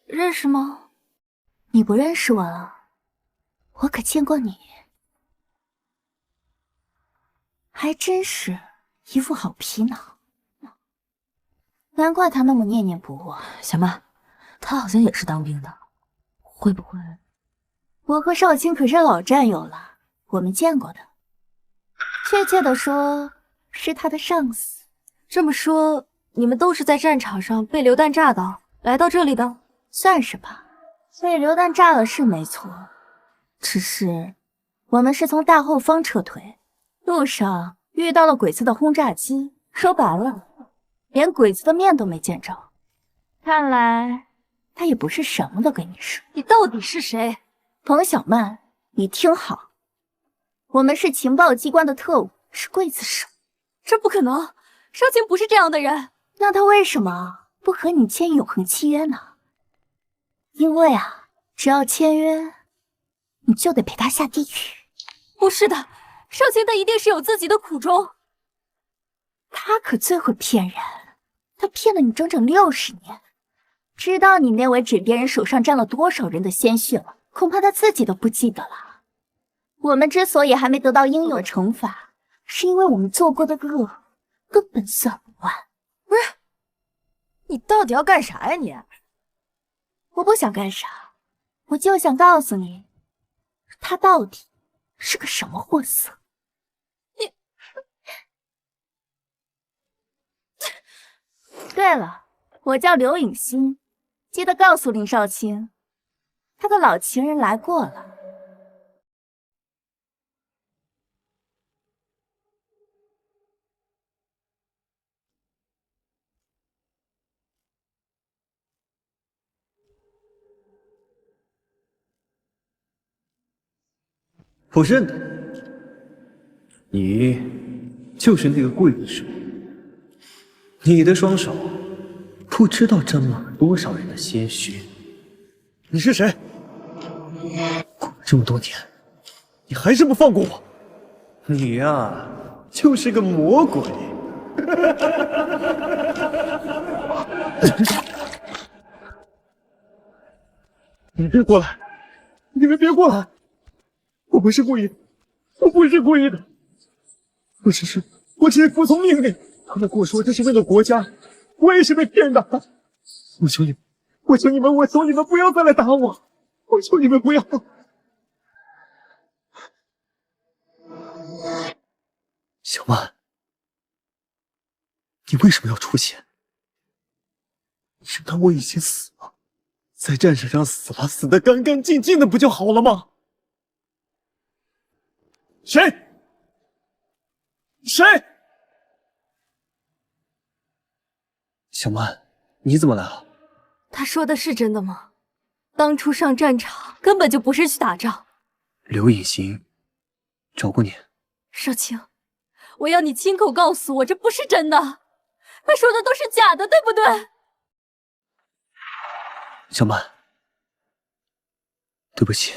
认识吗？你不认识我了？我可见过你。还真是一副好皮囊，难怪他那么念念不忘。小曼，他好像也是当兵的，会不会？我和少卿可是老战友了，我们见过的。确切的说，是他的上司。这么说，你们都是在战场上被榴弹炸到，来到这里的？算是吧，被榴弹炸了是没错，只是我们是从大后方撤退，路上遇到了鬼子的轰炸机，说白了，连鬼子的面都没见着。看来他也不是什么都跟你说。你到底是谁？彭小曼，你听好，我们是情报机关的特务，是刽子手。这不可能，少卿不是这样的人。那他为什么不和你签永恒契约呢？因为啊，只要签约，你就得陪他下地狱。不是的，少卿他一定是有自己的苦衷。他可最会骗人，他骗了你整整60年，知道你那位枕边人手上沾了多少人的鲜血了，恐怕他自己都不记得了。我们之所以还没得到应有的惩罚，是因为我们做过的恶根本算不完。不是，你到底要干啥呀你？我不想干啥，我就想告诉你，他到底是个什么货色。你，对了，我叫刘影欣，记得告诉林少卿，他的老情人来过了。我认得你，就是那个刽子手。你的双手不知道沾满了多少人的鲜血。你是谁？过了这么多年，你还是不放过我？你呀，就是个魔鬼！你别过来！你们别过来！我不是故意的，我不是故意的，我只是服从命令。他们跟我说这是为了国家，我也是被骗的。我求你们，我求你们，我求你们不要再来打我！我求你们不要！小曼，你为什么要出现？当我已经死了，在战场上死了，死得干干净净的不就好了吗？谁？小曼，你怎么来了？他说的是真的吗？当初上战场根本就不是去打仗。刘隐形找过你。少卿，我要你亲口告诉我，这不是真的，他说的都是假的，对不对？小曼，对不起，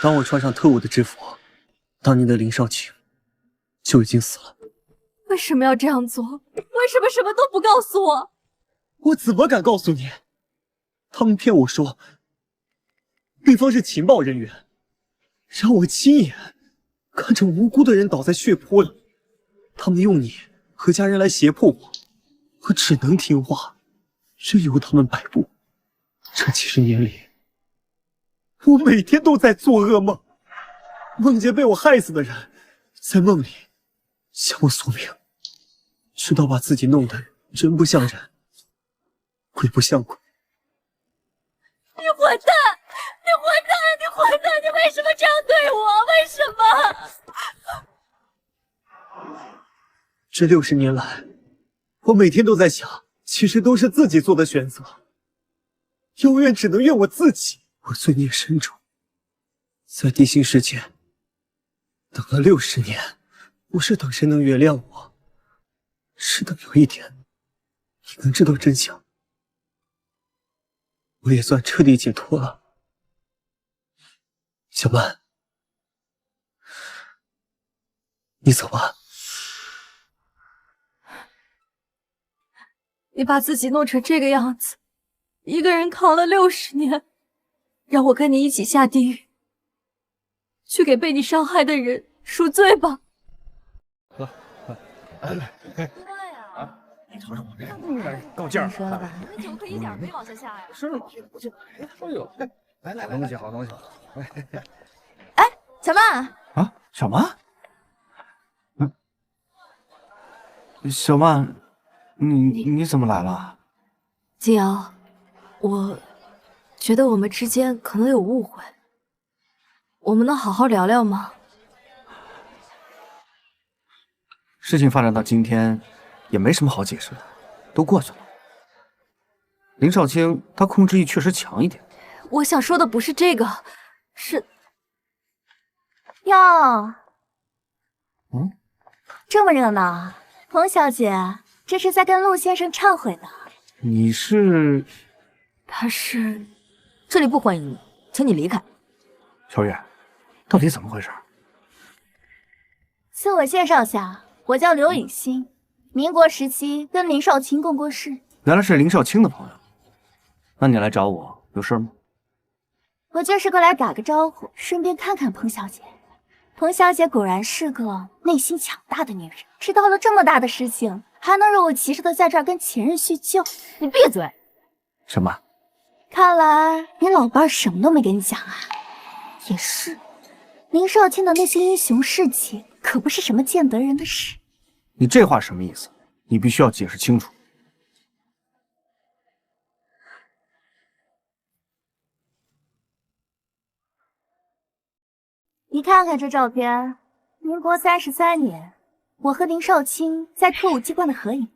当我穿上特务的制服，当年的林少卿就已经死了。为什么要这样做？为什么什么都不告诉我？我怎么敢告诉你？他们骗我说对方是情报人员，让我亲眼看着无辜的人倒在血泊里。他们用你和家人来胁迫我，我只能听话，任由他们摆布。这几十年里，我每天都在做噩梦，梦见被我害死的人，在梦里向我索命，直到把自己弄得人不像人，鬼不像鬼。你混蛋！你混蛋！你混蛋！你为什么这样对我？为什么？这60年来，我每天都在想，其实都是自己做的选择，永远只能怨我自己。我罪孽深重，在地心世界等了60年，不是等谁能原谅我，是等有一天你能知道真相。我也算彻底解脱了。小曼，你走吧。你把自己弄成这个样子，一个人扛了60年，让我跟你一起下地狱，去给被你伤害的人赎罪吧。你瞅瞅我这够劲儿，你们怎么可以一点没往下下呀？是，哎呦，来，东西好东西。哎，小曼啊，小曼，小曼，你怎么来了？金瑶，我觉得我们之间可能有误会，我们能好好聊聊吗？事情发展到今天，也没什么好解释的，都过去了。林少卿他控制欲确实强一点。我想说的不是这个，是哟，这么热闹，彭小姐这是在跟陆先生忏悔呢。你是？他是，这里不欢迎你，请你离开。小月，到底怎么回事？自我介绍下，我叫刘隐心，民国时期跟林少卿共过事。原来是林少卿的朋友。那你来找我有事吗？我就是过来打个招呼，顺便看看彭小姐。彭小姐果然是个内心强大的女人，知道了这么大的事情，还能若无其事的在这儿跟前任叙旧。你闭嘴！什么？看来你老伴什么都没跟你讲啊。也是，林少卿的那些英雄事迹可不是什么见得人的事。你这话什么意思？你必须要解释清楚。你看看这照片，民国33年，我和林少卿在特务机关的合影。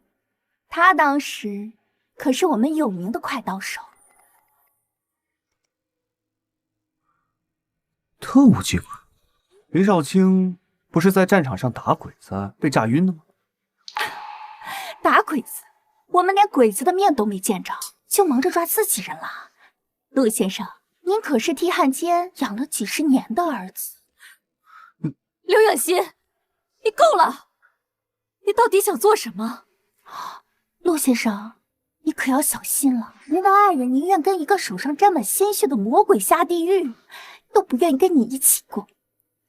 他当时可是我们有名的快刀手。特务机关？林少卿不是在战场上打鬼子被炸晕的吗？打鬼子？我们连鬼子的面都没见着，就忙着抓自己人了。陆先生，您可是替汉奸养了几十年的儿子。刘影欣，你够了！你到底想做什么？陆先生，你可要小心了。您的爱人宁愿跟一个手上沾满鲜血的魔鬼下地狱，都不愿意跟你一起过。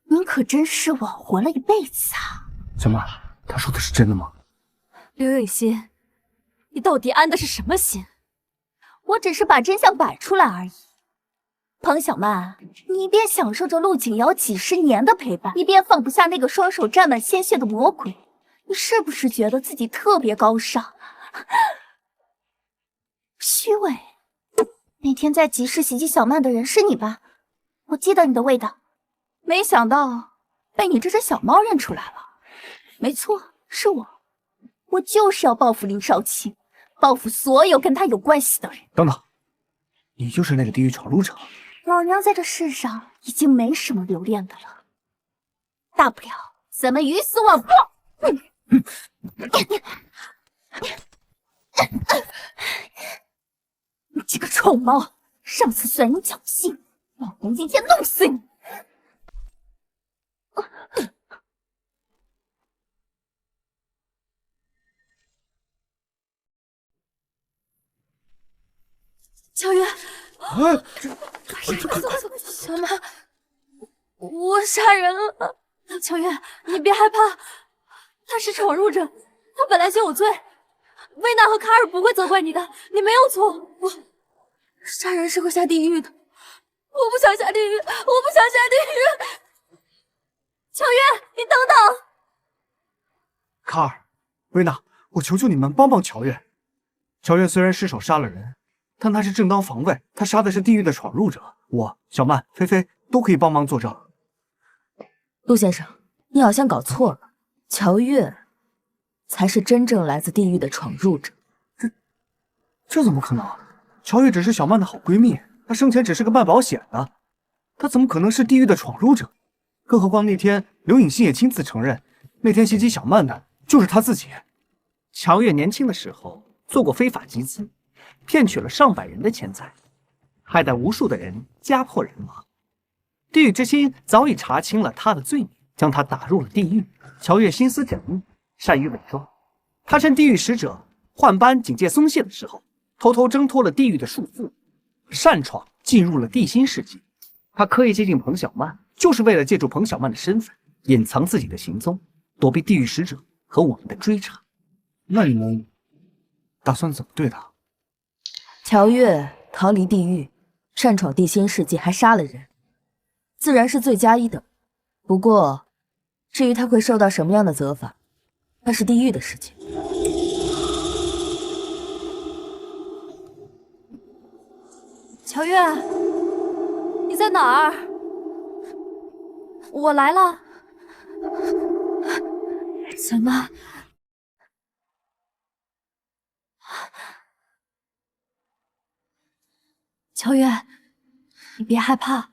您可真是枉活了一辈子啊！小曼，他说的是真的吗？刘影欣，你到底安的是什么心？我只是把真相摆出来而已。彭小曼，你一边享受着陆景瑶几十年的陪伴，一边放不下那个双手沾满鲜血的魔鬼，你是不是觉得自己特别高尚？虚伪！那天在集市袭击小曼的人是你吧？我记得你的味道，没想到被你这只小猫认出来了。没错，是我。我就是要报复林少卿，报复所有跟他有关系的人。等等，你就是那个地狱闯入者？老娘在这世上已经没什么留恋的了，大不了咱们鱼死网破。你这个臭猫，上次算你侥幸，老娘今天弄死你！乔月，哎，快走！小曼，我杀人了！乔月，你别害怕，他是闯入者，他本来就有罪。薇娜和卡尔不会责怪你的，你没有错。杀人是会下地狱的，我不想下地狱，我不想下地狱。乔月，你等等！卡尔、薇娜，我求求你们帮帮乔月。乔月虽然失手杀了人，但他是正当防卫，他杀的是地狱的闯入者。我、小曼、菲菲都可以帮忙作证。陆先生，你好像搞错了，乔月才是真正来自地狱的闯入者。这怎么可能？乔月只是小曼的好闺蜜，她生前只是个卖保险的，她怎么可能是地狱的闯入者？更何况那天刘颖欣也亲自承认，那天袭击小曼的就是她自己。乔月年轻的时候做过非法集资，骗取了上百人的钱财，害得无数的人家破人亡。地狱之心早已查清了他的罪名，将他打入了地狱。乔月心思缜密，善于伪装。他趁地狱使者换班警戒松懈的时候，偷偷挣脱了地狱的束缚，擅闯进入了地心世界。他刻意接近彭小曼，就是为了借助彭小曼的身份，隐藏自己的行踪，躲避地狱使者和我们的追查。那你们打算怎么对他？乔月逃离地狱，擅闯地心世界，还杀了人，自然是罪加一等。不过，至于他会受到什么样的责罚，那是地狱的事情。乔月，你在哪儿？我来了。小曼，乔月，你别害怕。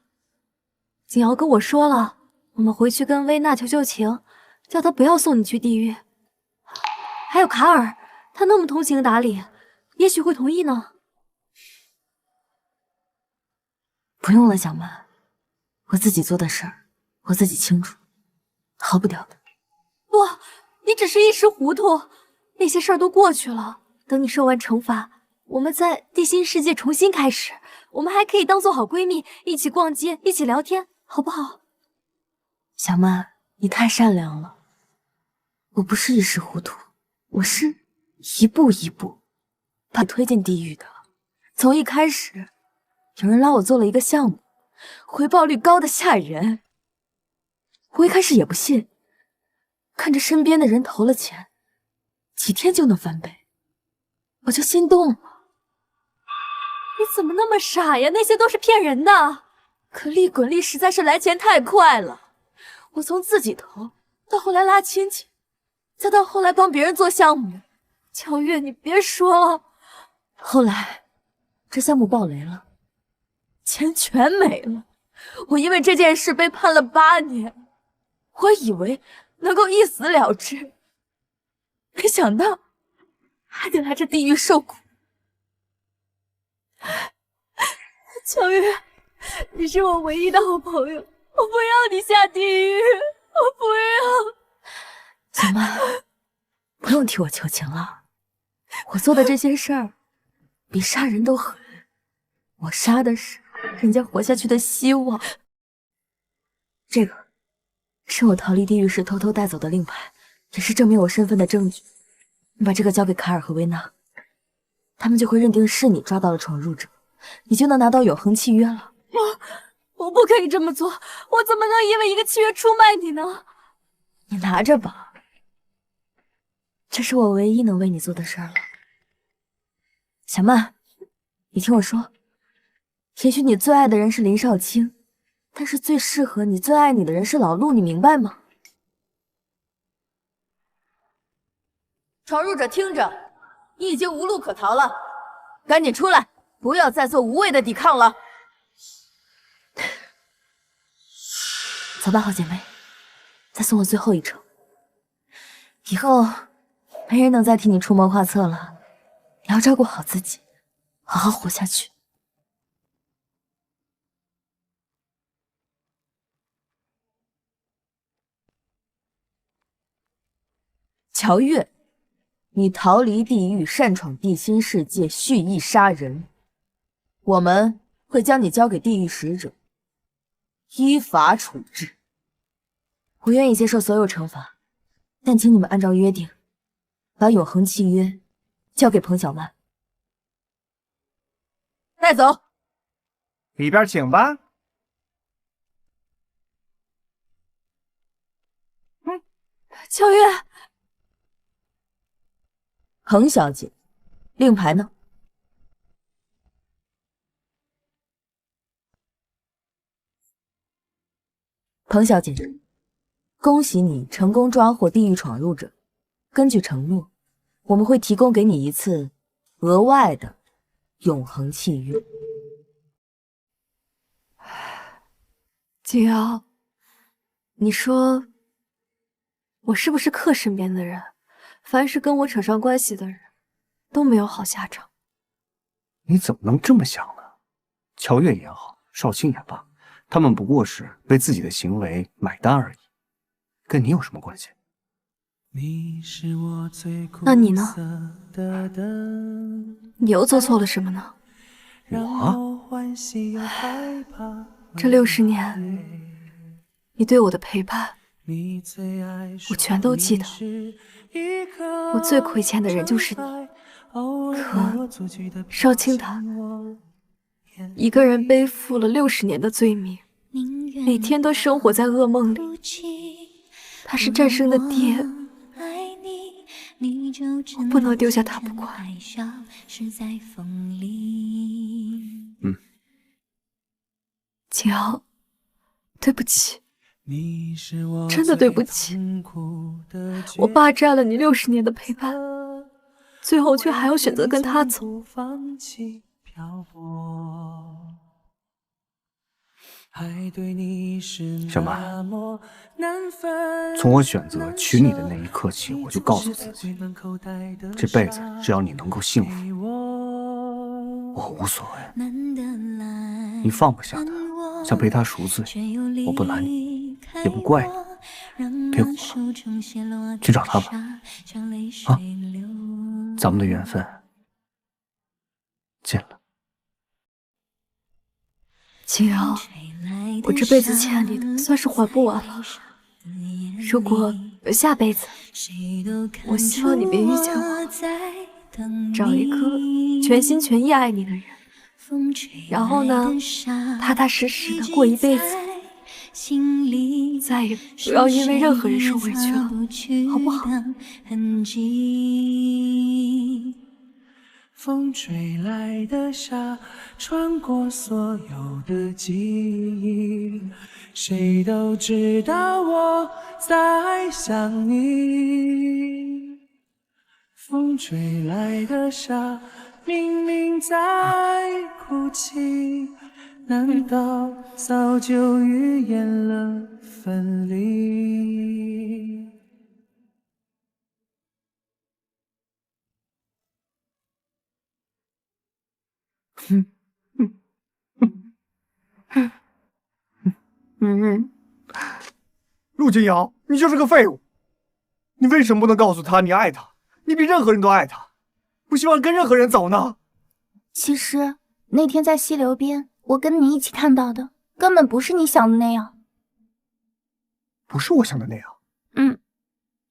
景瑶跟我说了，我们回去跟薇娜求求情，叫她不要送你去地狱。还有卡尔，他那么通情达理，也许会同意呢。不用了，小曼，我自己做的事儿，我自己清楚，逃不掉的。不，你只是一时糊涂，那些事儿都过去了。等你受完惩罚，我们在地心世界重新开始，我们还可以当做好闺蜜，一起逛街，一起聊天，好不好？小曼，你太善良了。我不是一时糊涂，我是一步一步把你推进地狱的。从一开始，有人拉我做了一个项目，回报率高的吓人。我一开始也不信，看着身边的人投了钱，几天就能翻倍，我就心动了。你怎么那么傻呀？那些都是骗人的。可利滚利实在是来钱太快了，我从自己投到后来拉亲戚，再到后来帮别人做项目。乔月，你别说了。后来这项目爆雷了，钱全没了。我因为这件事被判了8年，我以为能够一死了之，没想到还得来这地狱受苦。乔月，你是我唯一的好朋友，我不要你下地狱，我不要。小曼，不用替我求情了，我做的这些事儿比杀人都狠，我杀的是人家活下去的希望。这个是我逃离地狱时偷偷带走的令牌，也是证明我身份的证据。你把这个交给卡尔和薇娜，他们就会认定是你抓到了闯入者，你就能拿到永恒契约了。我不可以这么做，我怎么能因为一个契约出卖你呢？你拿着吧，这是我唯一能为你做的事儿了。小曼，你听我说，也许你最爱的人是林少卿，但是最适合你、最爱你的人是老陆，你明白吗？闯入者听着，你已经无路可逃了，赶紧出来，不要再做无谓的抵抗了。走吧，好姐妹，再送我最后一程。以后没人能再替你出谋划策了，你要照顾好自己，好好活下去。乔月，你逃离地狱，擅闯地心世界，蓄意杀人，我们会将你交给地狱使者，依法处置。我愿意接受所有惩罚，但请你们按照约定，把永恒契约交给彭小曼，带走。里边请吧。乔月，彭小姐，令牌呢？彭小姐，恭喜你成功抓获地狱闯入者。根据承诺，我们会提供给你一次额外的永恒契约。景瑶，你说我是不是克身边的人？凡是跟我扯上关系的人，都没有好下场。你怎么能这么想呢？乔月也好，少卿也罢，他们不过是为自己的行为买单而已，跟你有什么关系？那你呢？你又做错了什么呢？我？这60年，你对我的陪伴，我全都记得。我最亏欠的人就是你，可少卿他一个人背负了60年的罪名，每天都生活在噩梦里。他是战生的爹，我不能丢下他不管。景瑶，对不起，真的对不起，我霸占了你60年的陪伴，最后却还要选择跟他走。小曼，从我选择娶你的那一刻起，我就告诉自己，这辈子只要你能够幸福，我无所谓。你放不下他，想陪他赎罪，我不拦你，也不怪你。别哭了，去找他吧。啊，咱们的缘分尽了。景瑶，我这辈子欠你的算是还不完了。如果有下辈子，我希望你别遇见我，找一个全心全意爱你的人，然后呢，踏踏实实的过一辈子，再也不要因为任何人受委屈了，好不好？风吹来的沙，穿过所有的记忆，谁都知道我在想你。风吹来的沙，明明在哭泣，难道早就预言了分离？陆金瑶，你就是个废物！你为什么不能告诉他你爱他？你比任何人都爱他，不希望跟任何人走呢？其实那天在溪流边，我跟你一起看到的，根本不是你想的那样。不是我想的那样。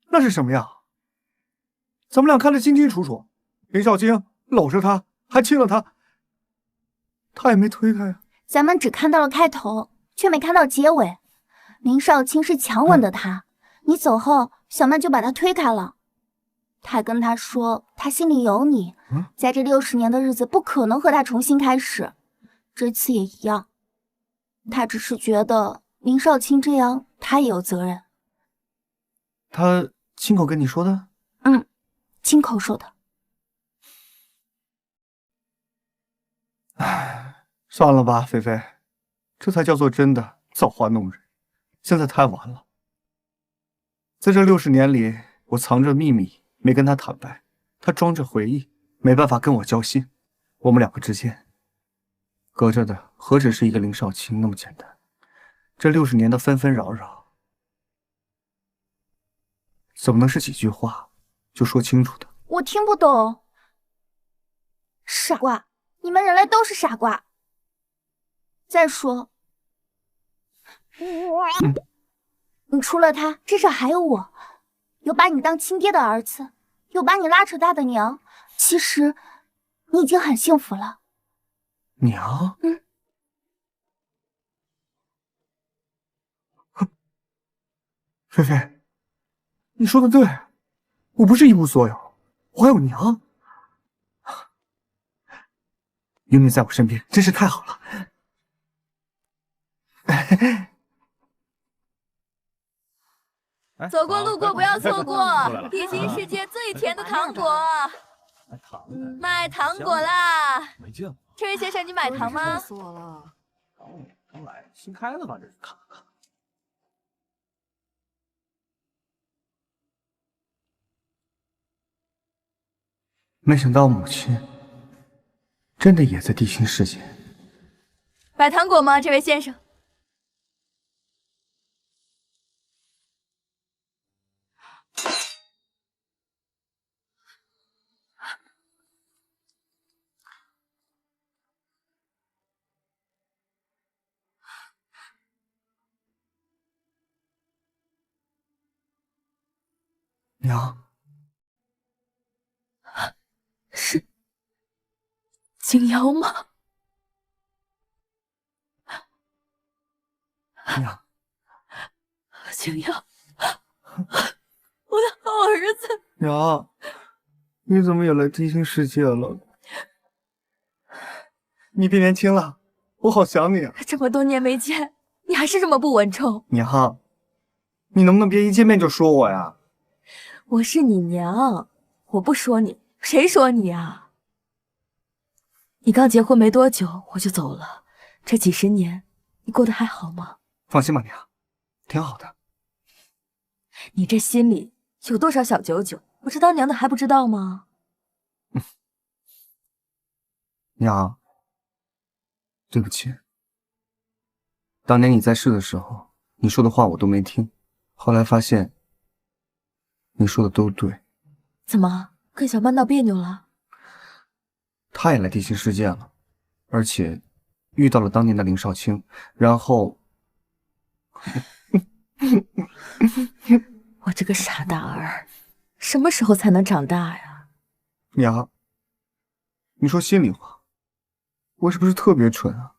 那是什么样？咱们俩看得清清楚楚，林少卿搂着他，还亲了他，他也没推开啊。咱们只看到了开头，却没看到结尾。林少卿是强吻的他，你走后，小曼就把他推开了。他还跟他说，他心里有你，在这60年的日子不可能和他重新开始，这次也一样。他只是觉得林少卿这样，他也有责任。他亲口跟你说的？亲口说的。唉，算了吧，菲菲，这才叫做真的造化弄人。现在太晚了，在这60年里，我藏着秘密没跟他坦白，他装着回忆，没办法跟我交心。我们两个之间隔着的何止是一个林少卿那么简单？这60年的纷纷扰扰，怎么能是几句话就说清楚的？我听不懂。傻瓜，你们人类都是傻瓜。再说，你除了他，至少还有我，有把你当亲爹的儿子，有把你拉扯大的娘。其实，你已经很幸福了。娘？菲菲，你说的对，我不是一无所有，我还有娘。有你在我身边，真是太好了。走过路过不要错过，地心世界最甜的糖果，卖糖果啦！没见过。这位先生，你买糖吗？死我了！刚来，新开的吧？这是看看。没想到母亲真的也在地心世界。买糖果吗，这位先生？娘，是景瑶吗？娘，景瑶，我的好儿子。娘，你怎么也来地心世界了？你变年轻了，我好想你啊！这么多年没见，你还是这么不稳重。娘，你能不能别一见面就说我呀？我是你娘，我不说你，谁说你啊？你刚结婚没多久我就走了，这几十年你过得还好吗？放心吧，娘，挺好的。你这心里有多少小九九，我这当娘的还不知道吗？娘，对不起，当年你在世的时候，你说的话我都没听，后来发现你说的都对。怎么跟小曼闹别扭了？他也来地心世界了，而且遇到了当年的林少卿，然后我这个傻大儿，什么时候才能长大呀？娘，你说心里话，我是不是特别蠢啊？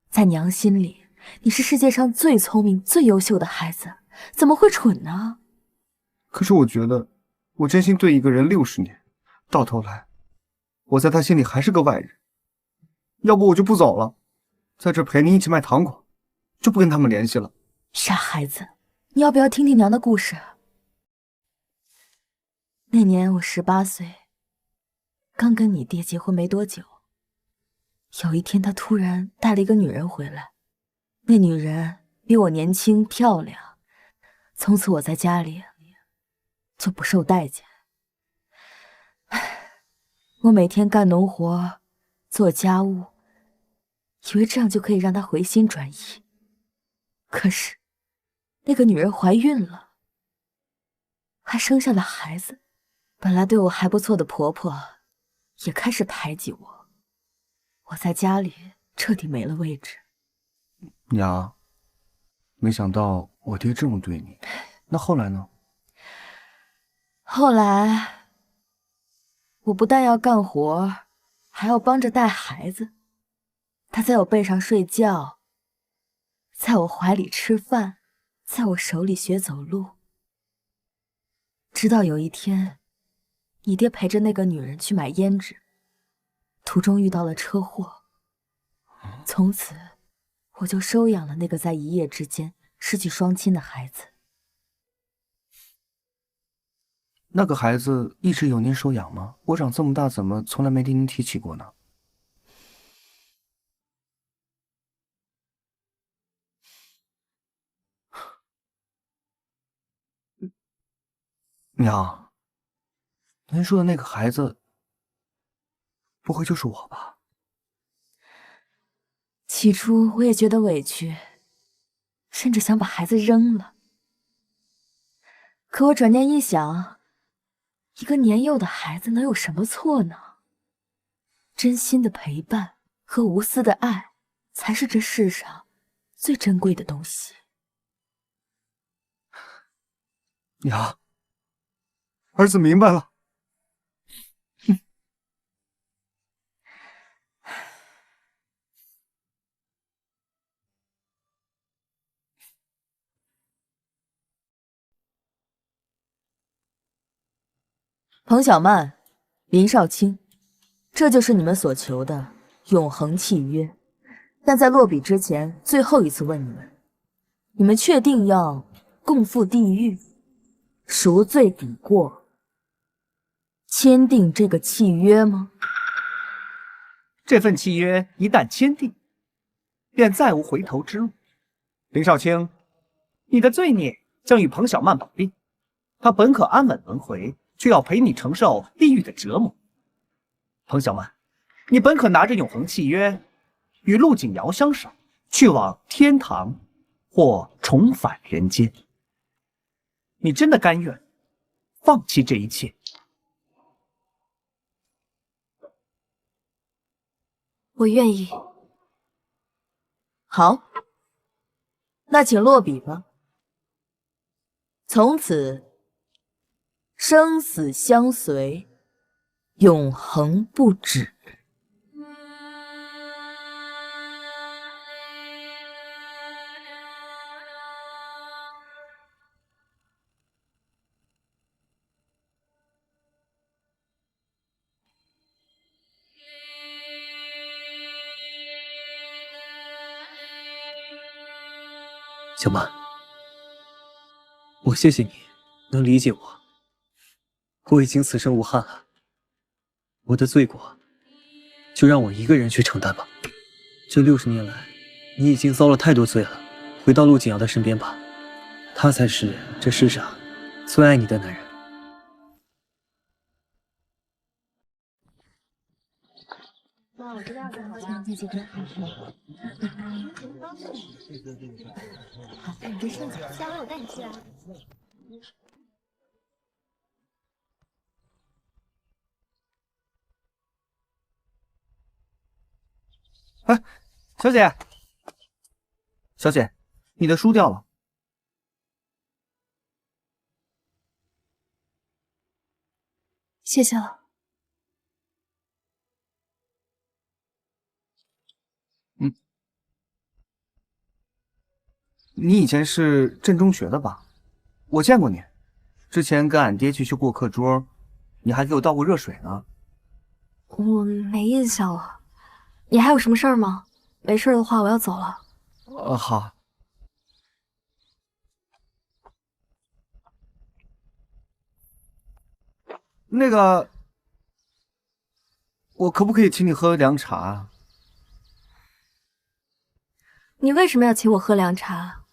在娘心里，你是世界上最聪明、最优秀的孩子，怎么会蠢呢？可是我觉得，我真心对一个人60年，到头来，我在他心里还是个外人。要不我就不走了，在这陪你一起卖糖果，就不跟他们联系了。傻孩子，你要不要听听娘的故事？那年我18岁，刚跟你爹结婚没多久。有一天，他突然带了一个女人回来，那女人比我年轻漂亮，从此我在家里就不受待见。我每天干农活，做家务，以为这样就可以让他回心转意。可是，那个女人怀孕了，还生下了孩子。本来对我还不错的婆婆，也开始排挤我。我在家里彻底没了位置。娘，没想到我爹这么对你。那后来呢？后来，我不但要干活，还要帮着带孩子。他在我背上睡觉，在我怀里吃饭，在我手里学走路。直到有一天，你爹陪着那个女人去买胭脂，途中遇到了车祸。从此，我就收养了那个在一夜之间失去双亲的孩子。那个孩子一直由您收养吗？我长这么大，怎么从来没听您提起过呢？娘，您说的那个孩子，不会就是我吧？起初我也觉得委屈，甚至想把孩子扔了。可我转念一想，一个年幼的孩子能有什么错呢？真心的陪伴和无私的爱，才是这世上最珍贵的东西。娘，儿子明白了。彭小曼、林少卿，这就是你们所求的永恒契约。但在落笔之前，最后一次问你们：你们确定要共赴地狱、赎罪抵过、签订这个契约吗？这份契约一旦签订，便再无回头之路。林少卿，你的罪孽将与彭小曼绑定，她本可安稳轮回，却要陪你承受地狱的折磨。彭小曼，你本可拿着永恒契约，与陆景瑶相守，去往天堂，或重返人间。你真的甘愿放弃这一切？我愿意。好，那请落笔吧。从此，生死相随，永恒不止。小曼，我谢谢你能理解我。我已经此生无憾了，我的罪过就让我一个人去承担吧。这60年来，你已经遭了太多罪了，回到陆景瑶的身边吧，他才是这世上最爱你的男人。哇，我知道了，好像这几个。好，你这剩下，下回我带你去啊。哎，小姐，小姐，你的书掉了。谢谢了。你以前是镇中学的吧？我见过你，之前跟俺爹去修过课桌，你还给我倒过热水呢。我没印象了。你还有什么事儿吗？没事的话，我要走了。好。那个，我可不可以请你喝凉茶啊？你为什么要请我喝凉茶？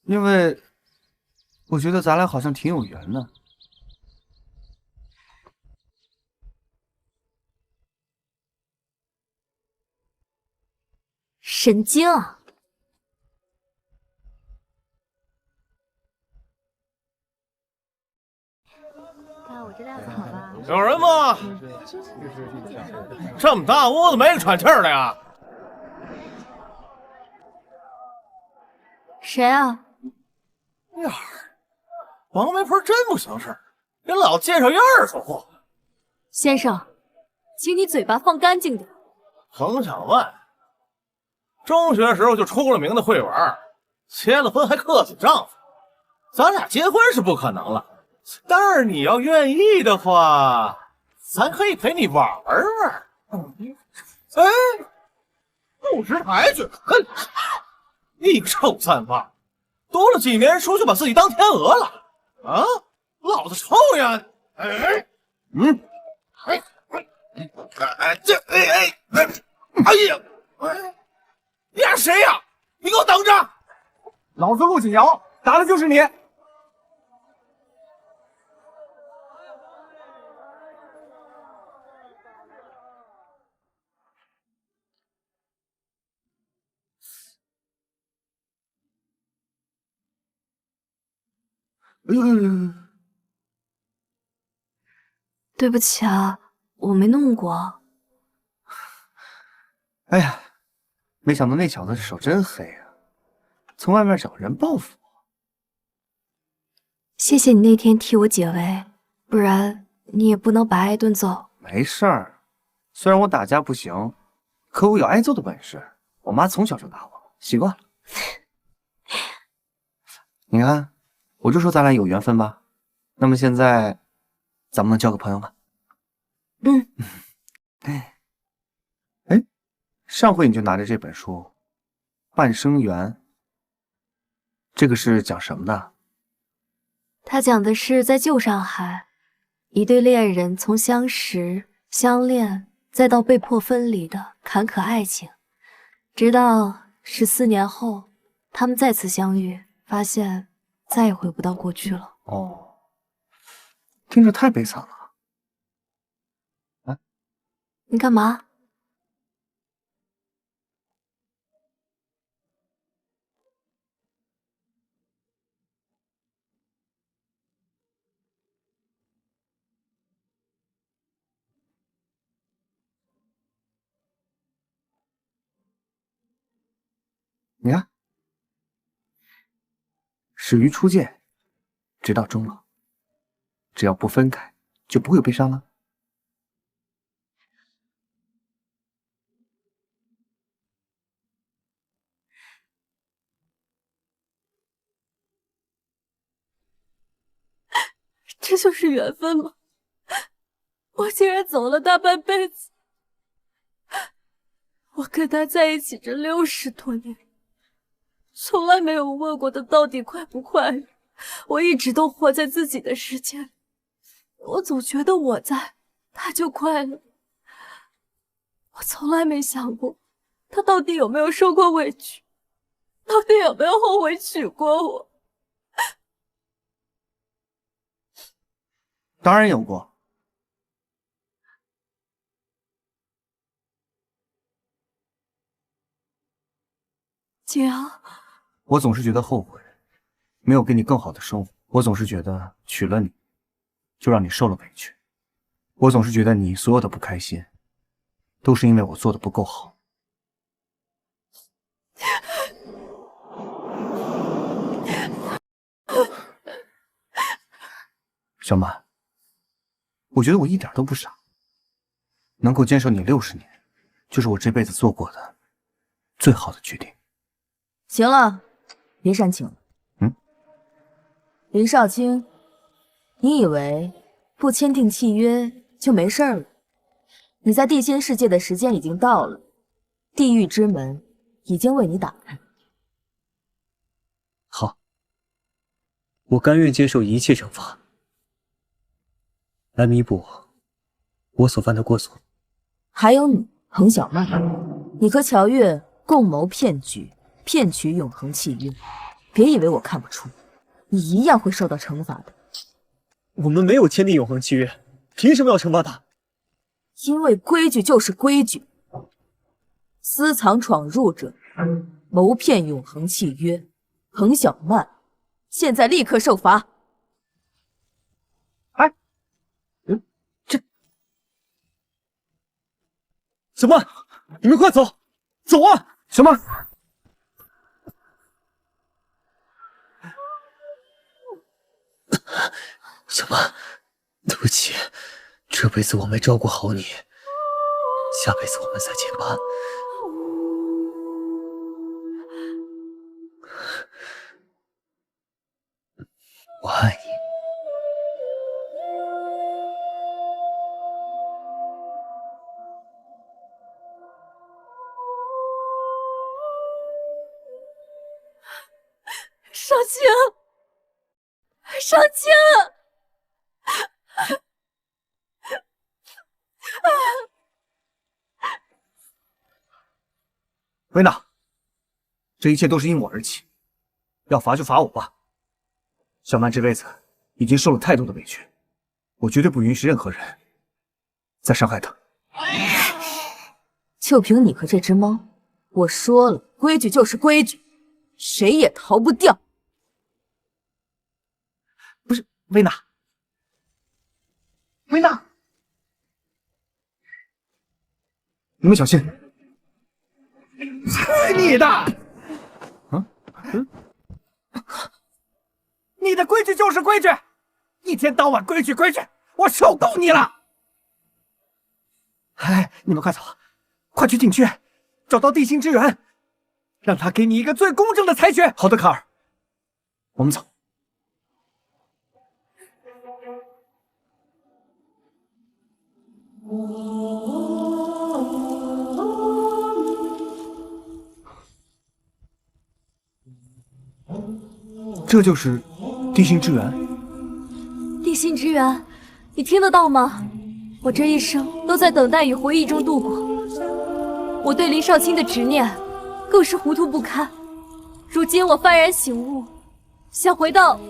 因为我觉得咱俩好像挺有缘的。神经啊！看我这料子好吧？有人吗？这么大屋子没个喘气儿的呀？谁啊？呀，王媒婆真不行事，给老介绍一二手货。先生，请你嘴巴放干净点。彭小万，中学时候就出了名的会玩，结了婚还克死丈夫。咱俩结婚是不可能了，但是你要愿意的话，咱可以陪你玩玩。哎，不识抬举，哼！你个臭三八，读了几年书就把自己当天鹅了啊！老子抽呀！哎，哎呀，你俩谁呀？你给我等着！老子陆景瑶，打的就是你。对不起啊，我没弄过。哎呀，没想到那小子手真黑啊，从外面找人报复我。谢谢你那天替我解围，不然你也不能白挨顿揍。没事儿，虽然我打架不行，可我有挨揍的本事。我妈从小就打我，习惯了。你看，我就说咱俩有缘分吧。那么现在，咱们能交个朋友吗？哎，上回你就拿着这本书《半生缘》，这个是讲什么的？他讲的是在旧上海，一对恋人从相识、相恋，再到被迫分离的坎坷爱情，直到14年后，他们再次相遇，发现再也回不到过去了。哦，听着太悲惨了。啊，你干嘛？你看，始于初见，直到终老，只要不分开，就不会有悲伤了。这就是缘分吗？我竟然走了大半辈子，我跟他在一起这60多年，从来没有问过他到底快不快乐。我一直都活在自己的世界里，我总觉得我在，他就快乐。我从来没想过，他到底有没有受过委屈，到底有没有后悔娶过我。当然有过。景阳，我总是觉得后悔，没有给你更好的生活。我总是觉得娶了你，就让你受了委屈。我总是觉得你所有的不开心，都是因为我做的不够好。小满，我觉得我一点都不傻，能够坚守你60年，就是我这辈子做过的最好的决定。行了，别煽情了。林少卿，你以为不签订契约就没事了？你在地心世界的时间已经到了，地狱之门已经为你打开。好，我甘愿接受一切惩罚，来弥补我所犯的过错。还有你，彭小曼，你和乔月共谋骗局，骗取永恒契约。别以为我看不出，你一样会受到惩罚的。我们没有签订永恒契约，凭什么要惩罚他？因为规矩就是规矩，私藏闯入者谋骗永恒契约，彭小曼，现在立刻受罚。哎，这小曼，你们快走，走啊！小曼，小曼，对不起，这辈子我没照顾好你，下辈子我们再见吧。我爱你。少卿，少卿！维娜，这一切都是因我而起，要罚就罚我吧。小曼这辈子已经受了太多的委屈，我绝对不允许任何人再伤害她。就凭你和这只猫，我说了，规矩就是规矩，谁也逃不掉。不是，维娜，维娜，你们小心！去你的！你的规矩就是规矩，一天到晚规矩规矩，我受够你了！哎，你们快走，快去禁区，找到地心之源，让他给你一个最公正的裁决。好的，卡尔，我们走。这就是地心之源。地心之源，你听得到吗？我这一生都在等待与回忆中度过，我对林少卿的执念更是糊涂不堪。如今我幡然醒悟，想回到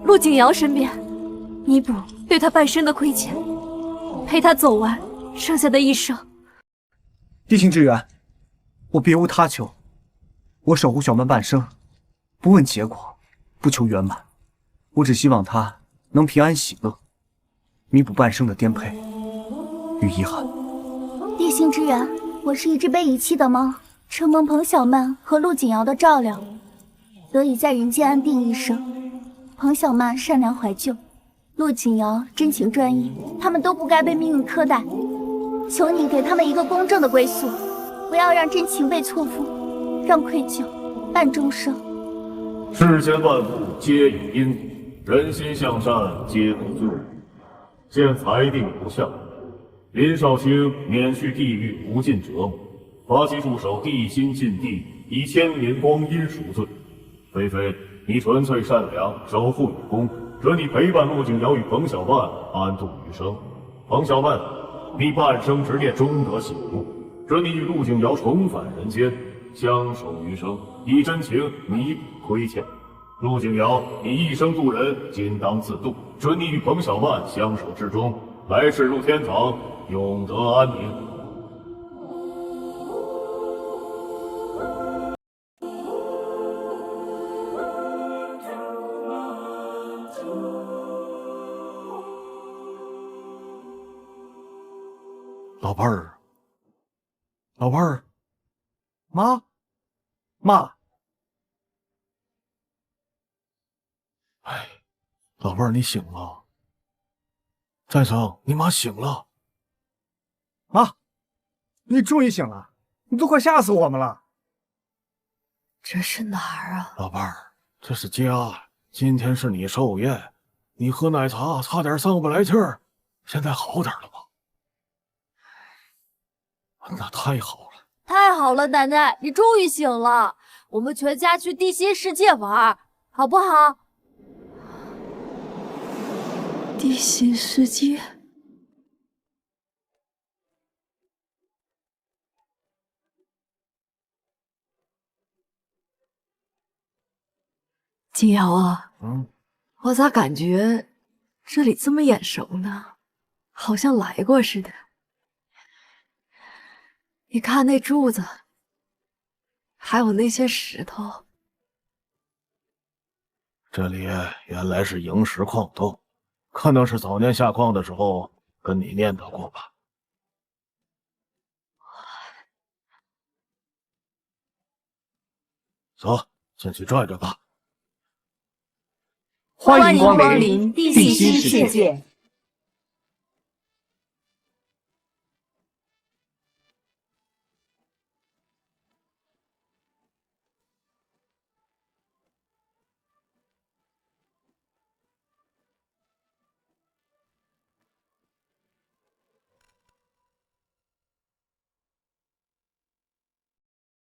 陆景瑶身边，弥补对他半生的亏欠，陪他走完剩下的一生。地心之源，我别无他求，我守护小曼半生，不问结果，不求圆满，我只希望她能平安喜乐，弥补半生的颠沛与遗憾。地心之源，我是一只被遗弃的猫，承蒙彭小曼和陆景瑶的照料，得以在人间安定一生。彭小曼善良怀旧，陆景瑶真情专一，他们都不该被命运苛待。求你给他们一个公正的归宿，不要让真情被错付，让愧疚伴终生。世间万物皆有因，人心向善皆可罪。现裁定如下：林少卿免去地狱无尽折磨，罚其驻守地心禁地，以1000年光阴赎罪。菲菲，你纯粹善良，守护有功，准你陪伴陆景瑶与彭小曼安度余生。彭小曼，你半生执念终得醒悟，准你与陆景瑶重返人间，相守余生，以真情弥补亏欠。陆景瑶，你一生渡人，今当自渡，准你与彭小曼相守至终，来世入天堂，永得安宁。老伴儿，老伴儿，妈，妈，哎，老伴儿，你醒了。再生，你妈醒了。妈，你终于醒了，你都快吓死我们了。这是哪儿啊？老伴儿，这是家，今天是你寿宴，你喝奶茶差点上不来气儿，现在好点了吧？那太好了，太好了，奶奶，你终于醒了，我们全家去地心世界玩，好不好？地心世界。景瑶啊，我咋感觉这里这么眼熟呢？好像来过似的。你看那柱子，还有那些石头。这里原来是萤石矿洞，可能是早年下矿的时候跟你念叨过吧。走，进去转转吧。欢迎光临地地心心世界。